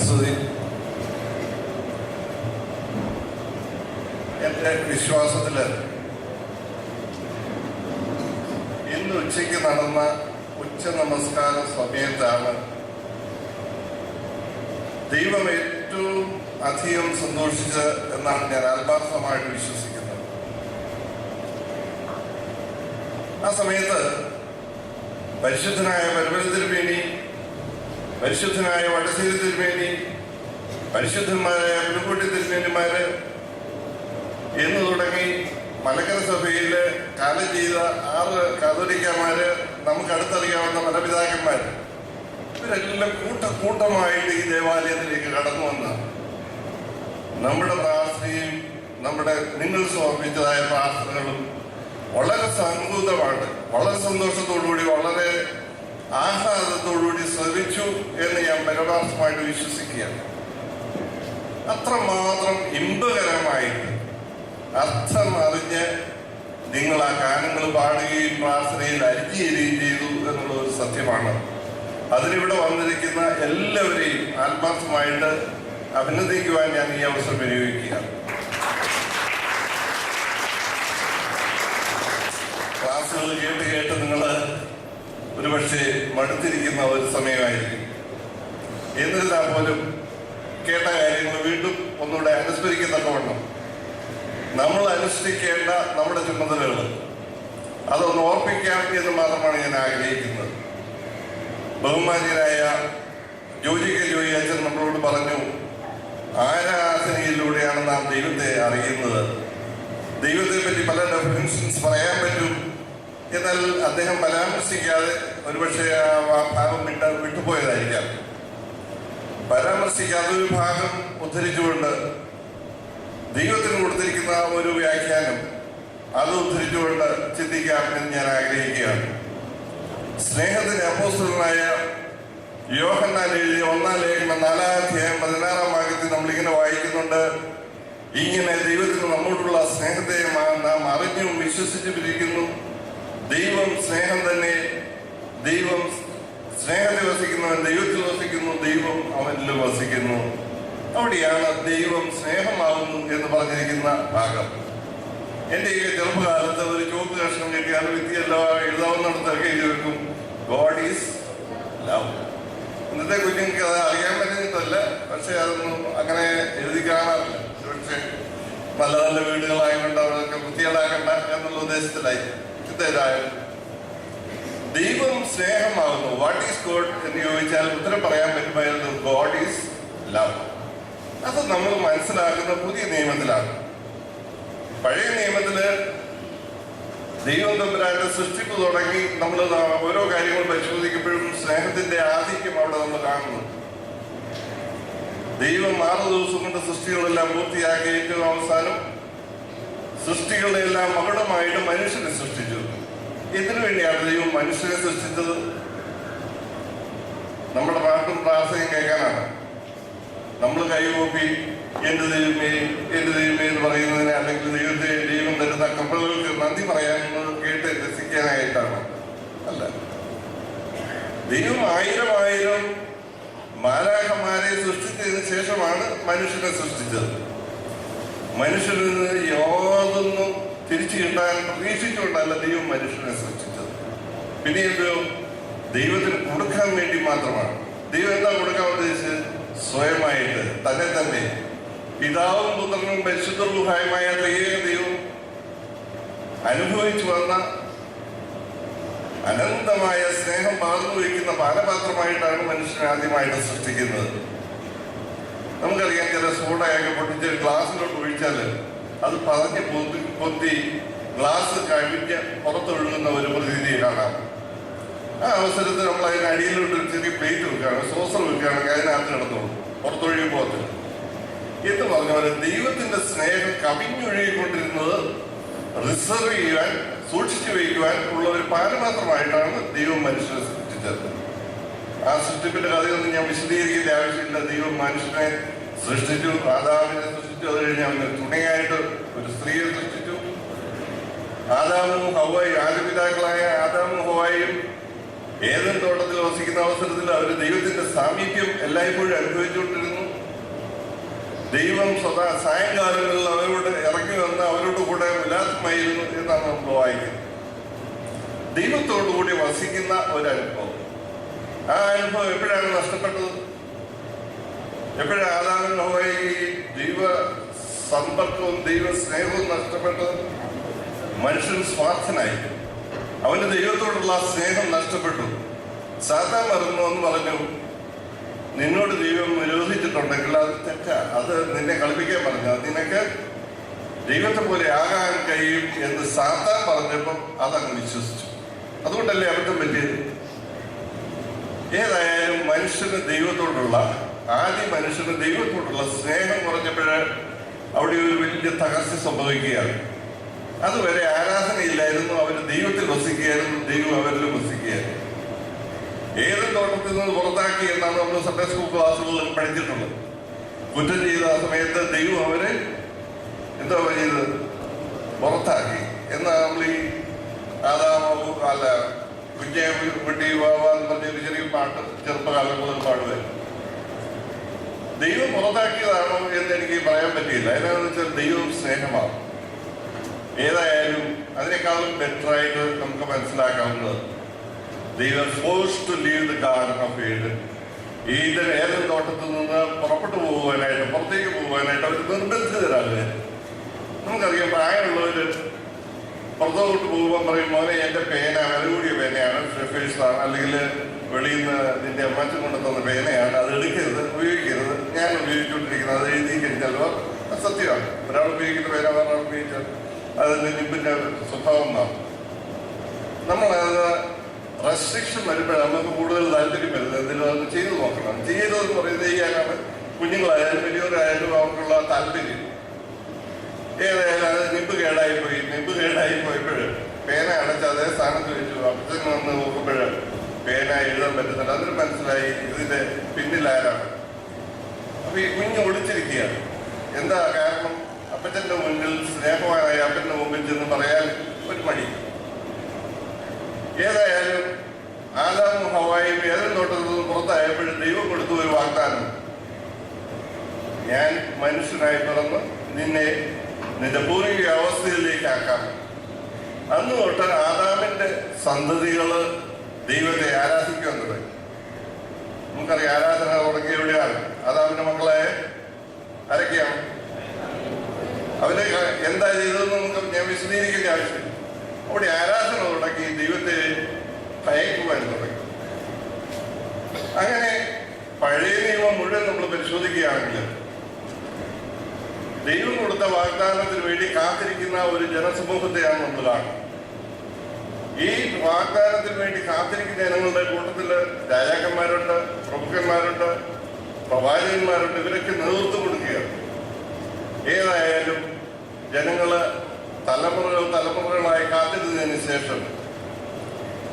സ്തുതി. എൻ്റെ വിശ്വാസത്തില് ഇന്ന് ഉച്ചയ്ക്ക് നടന്ന ഉച്ച നമസ്കാര സമയത്താണ് ദൈവം ഏറ്റവും അധികം സന്തോഷിച്ചത് എന്നാണ് ഞാൻ ആത്മാർത്ഥമായിട്ട് വിശ്വസിക്കുന്നത്. ആ സമയത്ത് പരിശുദ്ധനായ പരമന തിരുമേനി, പരിശുദ്ധനായ വടശ്ശേരി തിരുമേനി, പരിശുദ്ധന്മാരായ പുതുക്കോട്ടി തിരുമേനിമാര് എന്ന് തുടങ്ങി മലങ്കര സഭയില് കാലം ചെയ്ത 6 കാതോലിക്കന്മാര്, നമുക്ക് അടുത്തറിയാവുന്ന മതപിതാക്കന്മാര്, ഇവരെല്ലാം കൂട്ടമായിട്ട് ഈ ദേവാലയത്തിലേക്ക് കടന്നു വന്ന നമ്മുടെ പ്രാർത്ഥനയും നിങ്ങൾ സമർപ്പിച്ചതായ പ്രാർത്ഥനകളും വളരെ സംഭൂതമാണ്, വളരെ സന്തോഷത്തോടുകൂടി, വളരെ ആഹ്ലാദത്തോടുകൂടി ശ്രമിച്ചു എന്ന് ഞാൻ പരമാർത്ഥമായിട്ട് വിശ്വസിക്കുകയാണ്. അത്രമാത്രം ഇമ്പകരമായിട്ട് അർത്ഥം അറിഞ്ഞ് നിങ്ങൾ ആ ഗാനങ്ങൾ പാടുകയും പ്രാർത്ഥനയിൽ അരിഞ്ഞുകയും ചെയ്തു എന്നുള്ള ഒരു സത്യമാണ്. അതിനിവിടെ വന്നിരിക്കുന്ന എല്ലാവരെയും ആത്മാർത്ഥമായിട്ട് അഭിനന്ദിക്കുവാൻ ഞാൻ ഈ അവസരം വിനിയോഗിക്കുകയാണ്. ക്ലാസ്സുകൾ കേട്ട് നിങ്ങൾ ഒരുപക്ഷെ മടുത്തിരിക്കുന്ന ഒരു സമയമായിരിക്കും. എന്നിരുന്നാൽ പോലും കേട്ട കാര്യങ്ങൾ വീണ്ടും ഒന്നുകൂടെ അനുസ്മരിക്കുന്നതോണം നമ്മൾ അനുഷ്ഠിക്കേണ്ട നമ്മുടെ ചുമതലകൾ അതൊന്ന് ഓർപ്പിക്കാം എന്ന് മാത്രമാണ് ഞാൻ ആഗ്രഹിക്കുന്നത്. ബഹുമാന്യനായ ജോജി അച്ഛൻ നമ്മളോട് പറഞ്ഞു, ആരാധനയിലൂടെയാണ് നാം ദൈവത്തെ അറിയുന്നത്. ദൈവത്തെ പറ്റി പല ഡെഫിനിഷൻസ് പറയാൻ പറ്റും, എന്നാൽ അദ്ദേഹം പരാമർശിക്കാതെ ഒരുപക്ഷെ ആ ഭാഗം വിട്ടുപോയതായിരിക്കാം. പരാമർശിക്കാതെ ഒരു ഭാഗം ഉദ്ധരിച്ചുകൊണ്ട് ദൈവത്തിന് കൊടുത്തിരിക്കുന്ന ഒരു വ്യാഖ്യാനം അത് ഉദ്ധരിച്ചുകൊണ്ട് ചിന്തിക്കാം എന്ന് ഞാൻ ആഗ്രഹിക്കുകയാണ്. സ്നേഹത്തിന് അപ്പോസ്തലനായ യോഹന്നാൻ എഴുതിയ 1-ാം ലേഖനം 4-ാം അധ്യായം 16-ാം വാക്യത്തിൽ നമ്മളിങ്ങനെ വായിക്കുന്നുണ്ട്, ഇങ്ങനെ ദൈവത്തിന് നമ്മോടുള്ള സ്നേഹത്തെ നാം അറിഞ്ഞും വിശ്വസിച്ചിരിക്കുന്നു. ദൈവം സ്നേഹം തന്നെ. ദൈവം സ്നേഹത്തിൽ വസിക്കുന്നവൻ ദൈവത്തിൽ വസിക്കുന്നു, ദൈവം അവനിൽ വസിക്കുന്നു. അവിടെയാണ് ദൈവം സ്നേഹമാകുന്നു എന്ന് പറഞ്ഞിരിക്കുന്ന ഭാഗം. എൻ്റെ ഈ ചെറുപ്പകാലത്ത് ഒരു ചുവപ്പ് കഷ്ണം കിട്ടിയാൽ വിദ്യയെല്ലാം എഴുതാവുന്നിടത്തൊക്കെ എഴുതി വെക്കും, ഗോഡ് ഈസ് ലവ്. ഇന്നത്തെ കുഞ്ഞുങ്ങൾക്ക് അത് അറിയാൻ പറ്റുന്നില്ല, പക്ഷെ അതൊന്നും അങ്ങനെ എഴുതി കാണാറില്ല. പക്ഷേ നല്ല നല്ല വീടുകളായതുകൊണ്ട് അവരൊക്കെ വൃത്തികളാക്കണ്ട എന്നുള്ള ഉദ്ദേശത്തിലായി ചിന്തയിലായാലും. ദൈവം സ്നേഹമാകുന്നു. വാട്ട് ഈസ് ഗോഡ് എന്ന് ചോദിച്ചാൽ ഉത്തരം പറയാൻ പറ്റുമായിരുന്നു, ഗോഡ് ഈസ് ലവ്. അത് നമ്മൾ മനസ്സിലാക്കുന്ന പുതിയ നിയമത്തിലാണ്. പഴയ നിയമത്തില് ദൈവം തമ്പുരാന്റെ സൃഷ്ടിപ്പ് തുടങ്ങി നമ്മൾ ഓരോ കാര്യങ്ങൾ പരിശോധിക്കുമ്പോഴും സ്നേഹത്തിന്റെ ആധിക്യം അവിടെ നമ്മൾ കാണുന്നു. ദൈവം 6 ദിവസം കൊണ്ട് സൃഷ്ടികളെല്ലാം പൂർത്തിയാക്കി ഏറ്റവും അവസാനം സൃഷ്ടികളുടെ എല്ലാം മകുടമായിട്ട് മനുഷ്യനെ സൃഷ്ടിച്ചു. ഇതിനു വേണ്ടിയാണ് ദൈവം മനുഷ്യനെ സൃഷ്ടിച്ചത്. നമ്മുടെ പാട്ടും പ്രാർത്ഥനയും കേൾക്കാനാണ്. നമ്മൾ കൈകൂപ്പി എന്റെ ദൈവമേ എന്ന് പറയുന്നതിന്, അല്ലെങ്കിൽ ദൈവം തരുന്ന കൃപകൾക്ക് നന്ദി പറയാനുള്ളത് കേട്ട് രസിക്കാനായിട്ടാണ്. അല്ല, ദൈവം 1000 മാലാഖമാരെ സൃഷ്ടിച്ചതിന് ശേഷമാണ് മനുഷ്യനെ സൃഷ്ടിച്ചത്. മനുഷ്യനിൽ നിന്ന് യാതൊന്നും തിരിച്ചു കിട്ടാൻ പ്രതീക്ഷിച്ചുകൊണ്ടല്ല ദൈവം മനുഷ്യനെ സൃഷ്ടിച്ചത്. പിന്നെ എന്തോ ദൈവത്തിന് കൊടുക്കാൻ വേണ്ടി മാത്രമാണ്. ദൈവം എന്താ കൊടുക്കാൻ ഉദ്ദേശിച്ചത്? സ്വയമായിട്ട് തന്നെ പിതാവും പുത്രനും പരിശുദ്ധ റൂഹായുമായ ത്രിയേക ദൈവം അനുഭവിച്ചു വന്ന അനന്തമായ സ്നേഹം പകർന്നു വയ്ക്കുന്ന പാനപാത്രമായിട്ടാണ് മനുഷ്യനെ ആദ്യമായിട്ട് സൃഷ്ടിക്കുന്നത്. നമുക്കറിയാം, ചില സോഡയൊക്കെ പൊട്ടിച്ച് ഗ്ലാസ്സിലോട്ട് ഒഴിച്ചാൽ അത് പതഞ്ഞ് പൊത്തി ഗ്ലാസ് കവിഞ്ഞ് പുറത്തൊഴുകുന്ന ഒരു പ്രതീതി കാണാം. ആ അവസരത്തിൽ നമ്മൾ അതിന് അടിയിലോട്ട് ഒരു ചെറിയ പ്ലേറ്റ് വെക്കുകയാണ്, സോസർ വെക്കുകയാണെങ്കിൽ അതിനകത്ത് കിടന്നോളൂ, പുറത്തൊഴുകി പോകത്തില്ല എന്ന് പറഞ്ഞ പോലെ ദൈവത്തിന്റെ സ്നേഹം കവിഞ്ഞൊഴുകിക്കൊണ്ടിരുന്നത് റിസർവ് ചെയ്യുവാൻ, സൂക്ഷിച്ചു വയ്ക്കുവാൻ ഉള്ള ഒരു പാനപാത്രമായിട്ടാണ് ദൈവം മനുഷ്യനെ സൃഷ്ടിച്ചത്. ആ സൃഷ്ടിപ്പിന്റെ കഥയൊന്നും ഞാൻ വിശദീകരിക്കേണ്ട ആവശ്യമില്ല. ദൈവം മനുഷ്യനെ സൃഷ്ടിച്ചു, ആദാമിനെ സൃഷ്ടിച്ചു. അത് കഴിഞ്ഞ് അവന് തുണയായിട്ട് ഒരു സ്ത്രീയെ സൃഷ്ടിച്ചു. ആദാമും ഹവ്വായും, ആദ്യപിതാക്കളായ ആദാമും ഹവ്വായും ഏദൻ തോട്ടത്തിൽ വസിക്കുന്ന അവസരത്തിൽ അവർ ദൈവത്തിന്റെ സാമീപ്യം എല്ലായ്പ്പോഴും അനുഭവിച്ചുകൊണ്ടിരുന്നു. ദൈവം സദാ സായങ്കാലങ്ങളിൽ അവരോട് ഇറങ്ങി വന്ന് അവരോട് കൂടെ ഉല്ലാസമായിരുന്നു എന്നാണ് നമ്മൾ വായിക്കുന്നത്. ദൈവത്തോടുകൂടി വസിക്കുന്ന ഒരനുഭവം. ആ അനുഭവം എപ്പോഴാണ് നഷ്ടപ്പെട്ടത്? എപ്പോഴാണ് ആദാമിനും ഹവ്വയ്ക്കും ഈ ദൈവ സമ്പർക്കവും ദൈവ സ്നേഹവും നഷ്ടപ്പെട്ടത്? മനുഷ്യൻ സ്വാർത്ഥനായി. അവന് ദൈവത്തോടുള്ള സ്നേഹം നഷ്ടപ്പെട്ടു. സാത്താൻ മറന്നു എന്ന് പറഞ്ഞു, നിന്നോട് ദൈവം നിരോധിച്ചിട്ടുണ്ടെങ്കിൽ അത് തെറ്റാ, അത് നിന്നെ കളിപ്പിക്കാൻ പറഞ്ഞു, നിനക്ക് ദൈവത്തെ പോലെ ആകാൻ കഴിയും എന്ന് സാത്താൻ പറഞ്ഞപ്പോൾ അതങ്ങ് വിശ്വസിച്ചു. അതുകൊണ്ടല്ലേ അബദ്ധം പറ്റിയത്. ഏതായാലും മനുഷ്യന് ദൈവത്തോടുള്ള സ്നേഹം കുറഞ്ഞപ്പോഴ് അവിടെ ഒരു വലിയ തകർച്ച സംഭവിക്കുകയാണ്. അതുവരെ ആരാധനയില്ലായിരുന്നു, അവർ ദൈവത്തിൽ വസിക്കുകയായിരുന്നു, ദൈവം അവരിൽ വസിക്കുകയായിരുന്നു. ഏത് തോട്ടത്തിൽ നിന്ന് പുറത്താക്കി എന്നാണ് നമ്മൾ സൺഡേ സ്കൂൾ ക്ലാസ്സുകളിൽ പഠിച്ചിട്ടുള്ളത്. കുറ്റം ചെയ്ത ആ സമയത്ത് ദൈവം അവരെ എന്താ ചെയ്തത്? പുറത്താക്കി എന്നാ നമ്മൾ ഈ കുഞ്ഞെ വെട്ടി വാവാന്ന് പറഞ്ഞൊരു ചെറിയ പാട്ട് ചെറുപ്പകാലം മുതൽ പാടുമായിരുന്നു. ദൈവം പുറത്താക്കിയതാണോ എന്ന് എനിക്ക് പറയാൻ പറ്റിയില്ല. അതിനാന്ന് വെച്ചാൽ ദൈവം സ്നേഹമാണ്. ഏതായാലും അതിനേക്കാളും ബെറ്ററായിട്ട് നമുക്ക് മനസ്സിലാക്കാവുന്നത് ദൈവം force to leave the garden of Eden. ഏതൻ തോട്ടത്തിൽ നിന്ന് പുറപ്പെട്ടു പോകുവാനായിട്ട്, പുറത്തേക്ക് പോകുവാനായിട്ട് അവർ നിർബന്ധിതരാണ്. നമുക്കറിയാം, പ്രായമുള്ളവര് പുറത്തോട്ട് പോകുമ്പോൾ പറയും, മോനെ എൻ്റെ പേന വില കൂടിയ പേനയാണ്, ഷെഫേഴ്സാണ്, അല്ലെങ്കിൽ വെളിയിൽ നിന്ന് നിന്റെ അമ്മച്ചൻ കൊണ്ടുതന്ന പേനയാണ്, അത് എടുക്കരുത്, ഉപയോഗിക്കരുത്. ഞാൻ ഉപയോഗിച്ചുകൊണ്ടിരിക്കുന്നത് അത് എഴുതി കഴിഞ്ഞാലോ സത്യമാണ്. ഒരാൾ ഉപയോഗിക്കുന്ന പേന ഒരാൾ ഉപയോഗിച്ചാൽ അതിൻ്റെ നിമ്പിൻ്റെ സ്വഭാവം എന്നാണ്. നമ്മളത് റെസ്ട്രിക്ഷൻ വരുമ്പോഴാണ് നമുക്ക് കൂടുതൽ താല്പര്യം വരുന്നത്. എന്തെങ്കിലും അത് ചെയ്തു നോക്കണം. ചെയ്തതെന്ന് പറയുന്നത് ചെയ്യാനാണ്. കുഞ്ഞുങ്ങളായാലും വലിയവരായാലും അവർക്കുള്ള താല്പര്യം. ഏതായാലും അത് നിമ്പ് കേടായി പോയപ്പോൾ പേന അടച്ച് അതേ സ്ഥാനത്ത് വെച്ചു. അപ്പച്ചൻ വന്ന് നോക്കുമ്പോൾ പേന എഴുതാൻ പറ്റുന്നുണ്ട്. അതിന് മനസ്സിലായി ഇതിന്റെ പിന്നിലാരാണ്. അപ്പൊ ഈ കുഞ്ഞ് ഒളിച്ചിരിക്കുകയാണ്. എന്താ കാരണം? അപ്പച്ചന്റെ മുന്നിൽ, സ്നേഹമായ അപ്പന്റെ മുമ്പിൽ ചെന്ന് പറയാൻ ഒരു മടി. ഏതായാലും ആദാമും ഹവ്വയും ഏദൻ തോട്ടത്തിൽ നിന്ന് പുറത്തായപ്പോഴും ദൈവം കൊടുത്ത ഒരു വാഗ്ദാനം, ഞാൻ മനുഷ്യനായി പിറന്ന് നിന്നെ നിന്റെ പൂർവിക അവസ്ഥയിലേക്ക് ആക്കാം. അന്ന് തൊട്ട് ആദാമിന്റെ സന്തതികള് ദൈവത്തെ ആരാധിക്കാൻ തുടങ്ങി. നമുക്കറിയാം, ആരാധന തുടങ്ങിയ എവിടെയാണ്? ആദാമിന്റെ മക്കളെ ആരൊക്കെയാണ്? അവരെ എന്താ ചെയ്തതെന്ന് നമുക്ക് ഞാൻ വിശദീകരിക്കേണ്ട ആവശ്യമില്ല. അവിടെ ആരാധന തുടങ്ങി, ദൈവത്തെ ഭയക്കുവാൻ തുടങ്ങി. അങ്ങനെ പഴയ നിയമം മുഴുവൻ നമ്മൾ പരിശോധിക്കുകയാണെങ്കിൽ ദൈവം കൊടുത്ത വാഗ്ദാനത്തിന് വേണ്ടി കാത്തിരിക്കുന്ന ഒരു ജനസമൂഹത്തെയാണ് നമ്മൾ കാണുന്നത്. ഈ വാഗ്ദാനത്തിന് വേണ്ടി കാത്തിരിക്കുന്ന ജനങ്ങളുടെ കൂട്ടത്തില് രാജാക്കന്മാരുണ്ട്, പ്രഭുക്കന്മാരുണ്ട്, പ്രവാചകന്മാരുണ്ട്. ഇവരൊക്കെ നേതൃത്വം കൊടുക്കുകയാണ്. ഏതായാലും ജനങ്ങള് തലമുറകളായി കാത്തിരുന്നതിന് ശേഷം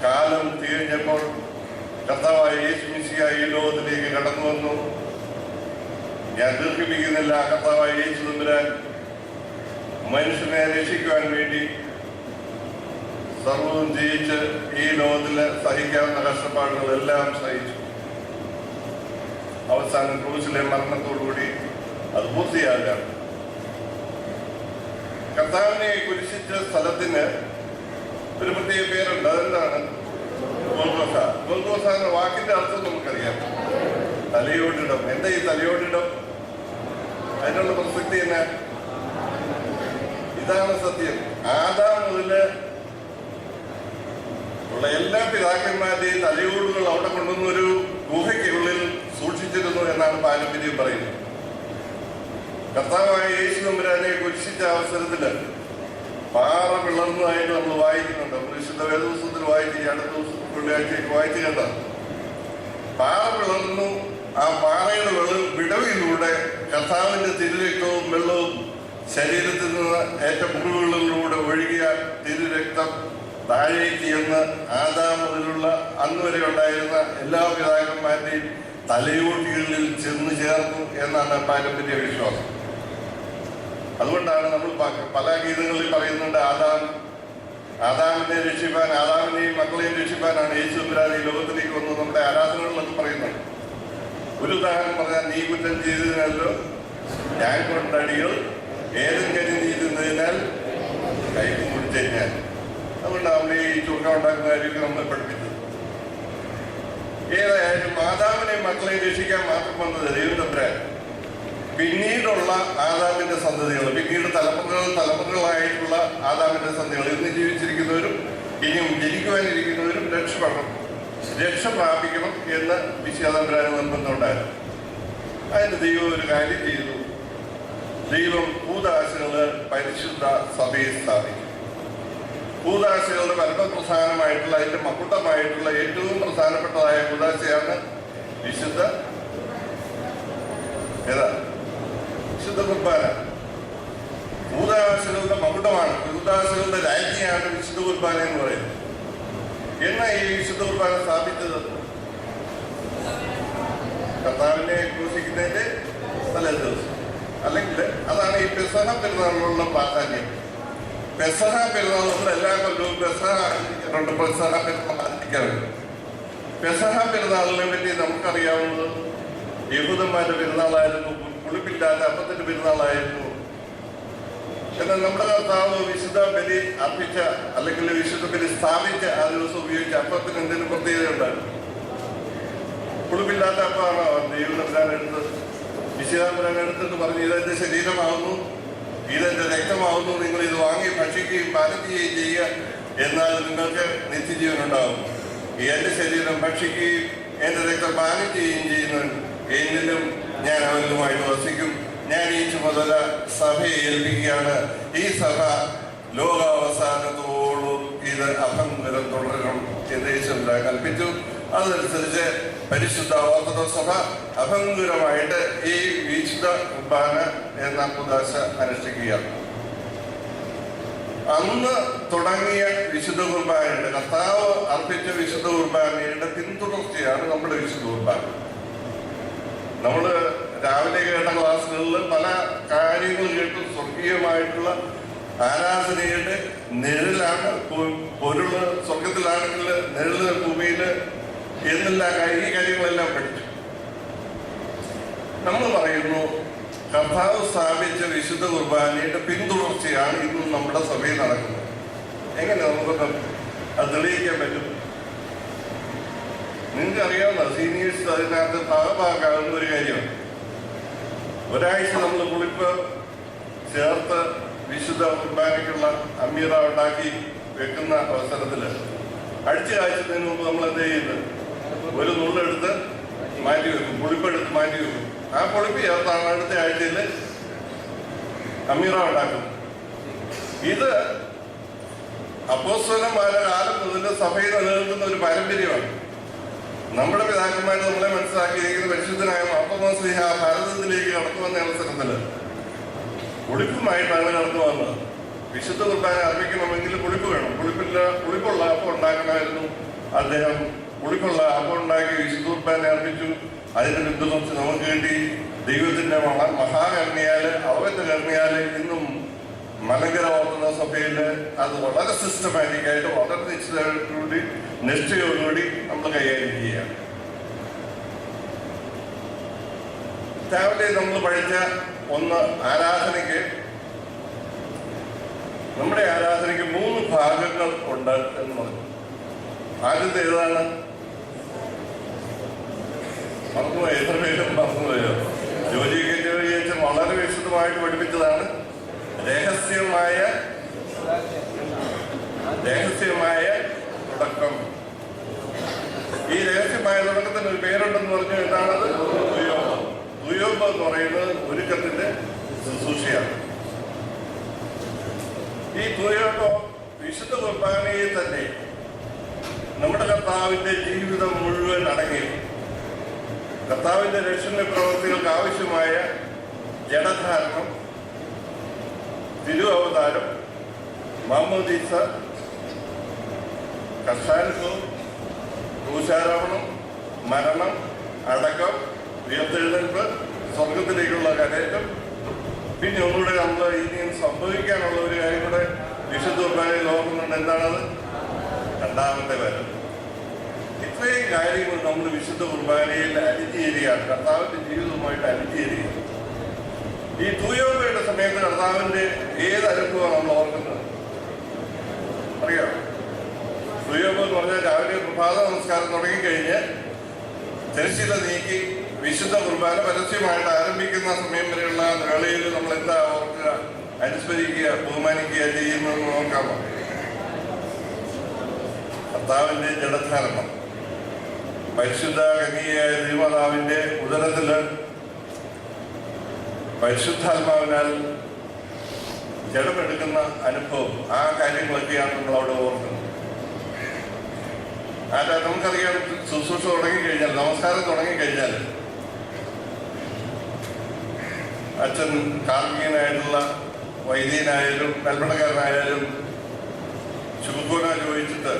കാലം തികഞ്ഞപ്പോൾ കർത്താവായ യേശു മിശിഹാ ഈ ലോകത്തിലേക്ക് കടന്നു വന്നു. ഞാൻ ദീർഘിപ്പിക്കുന്നില്ല. കർത്താവായ യേശു തമ്പുരാൻ മനുഷ്യനെ രക്ഷിക്കുവാൻ വേണ്ടി സർവ്വവും ജയിച്ച് ഈ ലോകത്തില് സഹിക്കാവുന്ന കഷ്ടപ്പാടുകളെല്ലാം സഹിച്ചു. അവസാനം ക്രൂശിലെ മരണത്തോടുകൂടി അത് പൂർത്തിയാകാം. കർത്താവിനെ കുരിശിച്ച സ്ഥലത്തിന് ഒരു പ്രത്യേക പേരുണ്ട്. അതെന്താണ്? ഗോൽഗോഥ. ഗോൽഗോഥ എന്ന വാക്കിന്റെ അർത്ഥം നമുക്കറിയാം. തലയോടിടം. എന്താ ഈ തലയോടിടം? അതിനുള്ള പ്രസക്തി തന്നെ. ഇതാണ് സത്യം. ആദാം മുതല് ഉള്ള എല്ലാ പിതാക്കന്മാരുടെയും തലയോടുകൾ അവിടെ കൊണ്ടുവന്ന ഒരു ഗുഹയ്ക്കുള്ളിൽ സൂക്ഷിച്ചിരുന്നു എന്നാണ് പാരമ്പര്യം പറയുന്നത്. കർത്താവായ യേശു തമ്പുരാനെ കുരിശിച്ച അവസരത്തില് പാറ പിളർന്നതായിട്ട് നമ്മൾ വായിക്കുന്നുണ്ട്. വിശുദ്ധ വേദപുസ്തകത്തിൽ വായിച്ച് ഈ അടുത്ത ദിവസം വെള്ളിയാഴ്ചയ്ക്ക് വായിച്ചു കണ്ട പാറ പിളർന്നു. ആ പാറയുടെ വിടവിലൂടെ കർത്താവിന്റെ തിരുരക്തവും വെള്ളവും ശരീരത്തിൽ നിന്ന് ഏറ്റ മുറിവുകളിലൂടെ ഒഴുകിയ തിരുരക്തം താഴേക്ക് എന്ന് ആദാം മുതലുള്ള അന്ന് വരെ ഉണ്ടായിരുന്ന എല്ലാ പിതാക്കന്മാരുടെയും തലയോട്ടികളിൽ ചെന്ന് ചേർന്നു എന്നാണ് പാരമ്പര്യ വിശ്വാസം. അതുകൊണ്ടാണ് നമ്മൾ പല ഗീതങ്ങളിൽ പറയുന്നുണ്ട്, ആദാമിനെ രക്ഷിപ്പാൻ, ആദാമിനെയും മക്കളെയും രക്ഷിപ്പാനാണ് യേശു തമ്പുരാൻ ഈ ലോകത്തിലേക്ക് വന്ന് നമ്മുടെ ആരാധനകളിലൊക്കെ പറയുന്നത്. ഒരു ഉദാഹരണം പറഞ്ഞാൽ, നീ കുറ്റം ചെയ്തതിനല്ലോ ഞാൻ കൊണ്ടടികൾ, ഏതും കരി നീ തിന്നതിനാൽ കൈക്കും കുടിച്ചതിനാൽ. അതുകൊണ്ട് നമ്മൾ ഈ ചുരുക്കം ഉണ്ടാക്കുന്ന കാര്യമൊക്കെ നമ്മളെ പഠിപ്പിച്ചത്. ഏതായാലും ആദാമിനെയും മക്കളെയും രക്ഷിക്കാൻ മാത്രം വന്നത് ദൈവം തമ്പുരാൻ പിന്നീടുള്ള ആദാമിന്റെ സന്തതികൾ, പിന്നീട് തലമുറകളായിട്ടുള്ള ആദാമിന്റെ സന്തതികൾ, ഇന്ന് ജീവിച്ചിരിക്കുന്നവരും ഇനിയും ജനിക്കുവാനിരിക്കുന്നവരും രക്ഷ പ്രാപിക്കണം എന്ന് വിശ്വാസപരായ നിർബന്ധമുണ്ടായിരുന്നു. അതിന് ദൈവം ഒരു കാര്യം ചെയ്തു. ദൈവം കൂദാശകള് പരിശുദ്ധ സഭയെ സ്ഥാപിക്കും. കൂദാശകളുടെ പരമപ്രധാനമായിട്ടുള്ള, അതിന്റെ മക്കുട്ടമായിട്ടുള്ള ഏറ്റവും പ്രധാനപ്പെട്ടതായ കൂദാശയാണ് വിശുദ്ധ കുർബാന. കൂദാശകളുടെ മകുടമാണ്, കൂദാശകളുടെ രാജ്ഞിയാണ് വിശുദ്ധ കുർബാന എന്ന് പറയുന്നത്. എന്നാ ഈ വിശുദ്ധ കുർബാന സ്ഥാപിച്ചത്? കർത്താവിനെ ക്രൂശിക്കുന്നതിന്റെ തലേ ദിവസം, അല്ലെങ്കിൽ അതാണ് ഈ പെസഹ പെരുന്നാളിനുള്ള പ്രാധാന്യം. പെസഹ പെരുന്നാൾ നമ്മൾ എല്ലാ കൊല്ലവും പെസഹ പെരുന്നാൾ ആചരിക്കാറുണ്ട്. പെസഹ പെരുന്നാളിനെ പറ്റി നമുക്കറിയാവുന്നത് യഹൂദന്മാരുടെ പെരുന്നാളായിരുന്നു, പുളിപ്പില്ലാത്ത അപ്പത്തിന്റെ പെരുന്നാളായിരുന്നു. എന്നാൽ നമ്മുടെ കർത്താവ് വിശുദ്ധ ബലി അർപ്പിച്ച, അല്ലെങ്കിൽ വിശുദ്ധ ബലി സ്ഥാപിച്ച ആ ദിവസം ഉപയോഗിച്ച അപ്പത്തിന് എന്തെങ്കിലും പ്രത്യേകത ഉണ്ടായിരുന്നു? പുളിപ്പില്ലാത്ത അപ്പമാണ് ദൈവത്തിനെടുത്ത് വിശുദ്ധാന്തരെടുത്തെന്ന് പറഞ്ഞ് ഇതെന്റെ ശരീരമാകുന്നു, ഇതെന്റെ രക്തമാകുന്നു, നിങ്ങൾ ഇത് വാങ്ങി ഭക്ഷിക്കുകയും പാനം ചെയ്യുകയും ചെയ്യുക, എന്നാൽ നിങ്ങൾക്ക് നിത്യജീവൻ ഉണ്ടാകും. എന്റെ ശരീരം ഭക്ഷിക്കുകയും എന്റെ രക്തം പാനം ചെയ്യുകയും ചെയ്യുന്നവൻ എന്നിലും ഞാൻ അവനുമായിട്ട് വസിക്കും. ഞാൻ ഈ ചുമതല സഭയെ ഏൽപ്പിക്കുകയാണ്. ഈ സഭ ലോകാവസാനത്തോളം ഇത് അഭംഗരം തുടരണം എന്ന് യേശുദാൻ കൽപ്പിച്ചു. അതനുസരിച്ച് പരിശുദ്ധ ഓർത്തഡോക്സ് സഭ അഭംഗുരമായിട്ട് ഈ വിശുദ്ധ കുർബാന എന്ന കൂദാശ അനുഷ്ഠിക്കുകയാണ്. അന്ന് തുടങ്ങിയ വിശുദ്ധ കുർബാനയുടെ, കർത്താവ് അർപ്പിച്ച വിശുദ്ധ കുർബാനയുടെ പിന്തുടർച്ചയാണ് നമ്മുടെ വിശുദ്ധ കുർബാന. നമ്മൾ രാവിലെ കേട്ട ക്ലാസ്സുകളിൽ പല കാര്യങ്ങൾ കേട്ടു. സ്വർഗീയമായിട്ടുള്ള ആരാധനയുടെ നിഴലാണ് പൊരുള് സ്വർഗത്തിലാണെങ്കിൽ നിഴല് ഭൂമിയില് എന്നുള്ള ഈ കാര്യങ്ങളെല്ലാം പഠിച്ചു. നമ്മൾ പറയുന്നു കർത്താവ് സ്ഥാപിച്ച വിശുദ്ധ കുർബാനയുടെ പിന്തുടർച്ചയാണ് ഇന്നും നമ്മുടെ സഭയിൽ നടക്കുന്നത്. എങ്ങനെ നമുക്കൊക്കെ അത് തെളിയിക്കാൻ പറ്റും? നിങ്ങൾക്ക് അറിയാവുന്ന സീനിയേഴ്സ് അതിനകത്ത് ഭാഗമാക്കാവുന്ന ഒരു കാര്യമാണ്. ഒരാഴ്ച നമ്മൾ കുളിപ്പ് ചേർത്ത് വിശുദ്ധ കുർബാനയ്ക്കുള്ള അമീറ ഉണ്ടാക്കി വെക്കുന്ന അവസരത്തിൽ അടിച്ച കാഴ്ചത്തിന് മുമ്പ് നമ്മൾ എന്ത് ചെയ്യുന്നത്? ഒരു നുള്ളെടുത്ത് മാറ്റി വെക്കും, പുളിപ്പെടുത്ത് മാറ്റി വെക്കും. ആ പുളിപ്പ് ചേർത്താണ് അടുത്ത ആഴ്ചയിൽ അമീറ ഉണ്ടാക്കുന്നത്. ഇത് അപ്പോസ്തലന്മാരുടെ കാലം മുതൽ സഭയിൽ നിലനിൽക്കുന്ന ഒരു പാരമ്പര്യമാണ്. നമ്മുടെ പിതാക്കന്മാർ നമ്മളെ മനസ്സിലാക്കിയിരിക്കുന്ന പരിശുദ്ധനായ മാർത്തോമാ ശ്ലീഹ ഭാരതത്തിലേക്ക് കടന്നു വന്ന അവസരത്തില് പുളിപ്പുമായിട്ടാണ് കടന്നു വന്നത്. വിശുദ്ധ കുർബാന അർപ്പിക്കണമെങ്കിൽ പുളിപ്പ് വേണം. പുളിപ്പുള്ള അപ്പം ഉണ്ടാക്കണമായിരുന്നു. അദ്ദേഹം പുളിപ്പുള്ള അപ്പം ഉണ്ടാക്കി വിശുദ്ധ കുർബാന അർപ്പിച്ചു. അതിന്റെ പിന്തുണച്ച് നമുക്ക് കിട്ടി. ദൈവത്തിന്റെ മഹാകരുണയാല്, അവന്റെ കരുണയാല് ഇന്നും മലങ്കര ഓർത്തഡോക്സ് സഭയില് അത് വളരെ സിസ്റ്റമാറ്റിക് ആയിട്ട്, വളരെ നിഷ്ഠയോടുകൂടി നമ്മൾ കൈകാര്യം ചെയ്യുകയാണ്. രാവിലെ നമ്മൾ പഠിച്ച ഒന്ന്, ആരാധനയ്ക്ക്, നമ്മുടെ ആരാധനയ്ക്ക് 3 ഭാഗങ്ങൾ ഉണ്ട് എന്ന് പറഞ്ഞു. ആദ്യത്തെ ഏതാണ്? മറന്നുപോയി. എത്ര പേരും മറന്നുപോയോ? ജോലിക്ക് വളരെ വിശദമായിട്ട് പഠിപ്പിച്ചതാണ് രഹസ്യമായ തുടക്കം. ഈ രഹസ്യമായ തുടക്കത്തിന് ഒരു പേരുണ്ടെന്ന് പറഞ്ഞു. എന്താണത്? തുയോബ് എന്ന് പറയുന്നത് ഒരുക്കത്തിന്റെ ശുശ്രൂഷയാണ്. ഈ തുയോബ് വിശുദ്ധ കുർബാനയിൽ തന്നെ നമ്മുടെ കർത്താവിന്റെ ജീവിതം മുഴുവൻ അടങ്ങി. കർത്താവിന്റെ രക്ഷണ പ്രവൃത്തികൾക്ക് ആവശ്യമായ ജഡധാരണം, തിരുവവതാരം, മാമോദീസ, കർഷാനുഭവം, ക്രൂശാരോഹണം, മരണം, അടക്കം, ഉയർത്തെഴുന്നേൽപ്പ്, സ്വർഗത്തിലേക്കുള്ള കരേറ്റം, പിന്നെ ഒന്നുകൂടെ നമ്മൾ ഇനിയും സംഭവിക്കാനുള്ള ഒരു കാര്യം കൂടെ വിശുദ്ധ കുർബാനയിൽ ഓർക്കുന്നുണ്ട്. എന്താണത്? രണ്ടാമത്തെ വരവ്. ഇത്രയും കാര്യങ്ങൾ നമ്മൾ വിശുദ്ധ കുർബാനയിൽ അലിഞ്ഞേരുകയാണ്, കർത്താവിന്റെ ജീവിതവുമായിട്ട് അലിഞ്ഞേരുകയാണ്. ഈ തൂയോബയുടെ സമയത്ത് കർത്താവിന്റെ ഏത് അനുഭവമാണ് നമ്മൾ ഓർക്കുന്നത്? അറിയാം. തൂയോബ എന്ന് പറഞ്ഞാൽ രാവിലെ പ്രഭാത നമസ്കാരം തുടങ്ങിക്കഴിഞ്ഞ് തിരശ്ശീല നീക്കി വിശുദ്ധ കുർബാന പരസ്യമായിട്ട് ആരംഭിക്കുന്ന സമയം വരെയുള്ള വേളയിൽ നമ്മൾ എന്താ ഓർക്കുക, അനുസ്മരിക്കുക, ബഹുമാനിക്കുക ചെയ്യുന്നതെന്ന് നോക്കാമോ? കർത്താവിന്റെ ജഡധാരണം, പരിശുദ്ധ കന്യകയായ ദൈവമാതാവിന്റെ ഉദരത്തില് പരിശുദ്ധാത്മാവിനാൽ ജഡമെടുക്കുന്ന അനുഭവം, ആ കാര്യങ്ങളൊക്കെയാണ് നമ്മൾ അവിടെ ഓർക്കുന്നത്. നമുക്കറിയാം, ശുശ്രൂഷ തുടങ്ങിക്കഴിഞ്ഞാൽ, നമസ്കാരം തുടങ്ങിക്കഴിഞ്ഞാൽ അച്ഛൻ കാർമികനായിട്ടുള്ള വൈദികനായാലും കൽപ്പനക്കാരനായാലും ശുഭ്രന ചോദിച്ചിട്ട്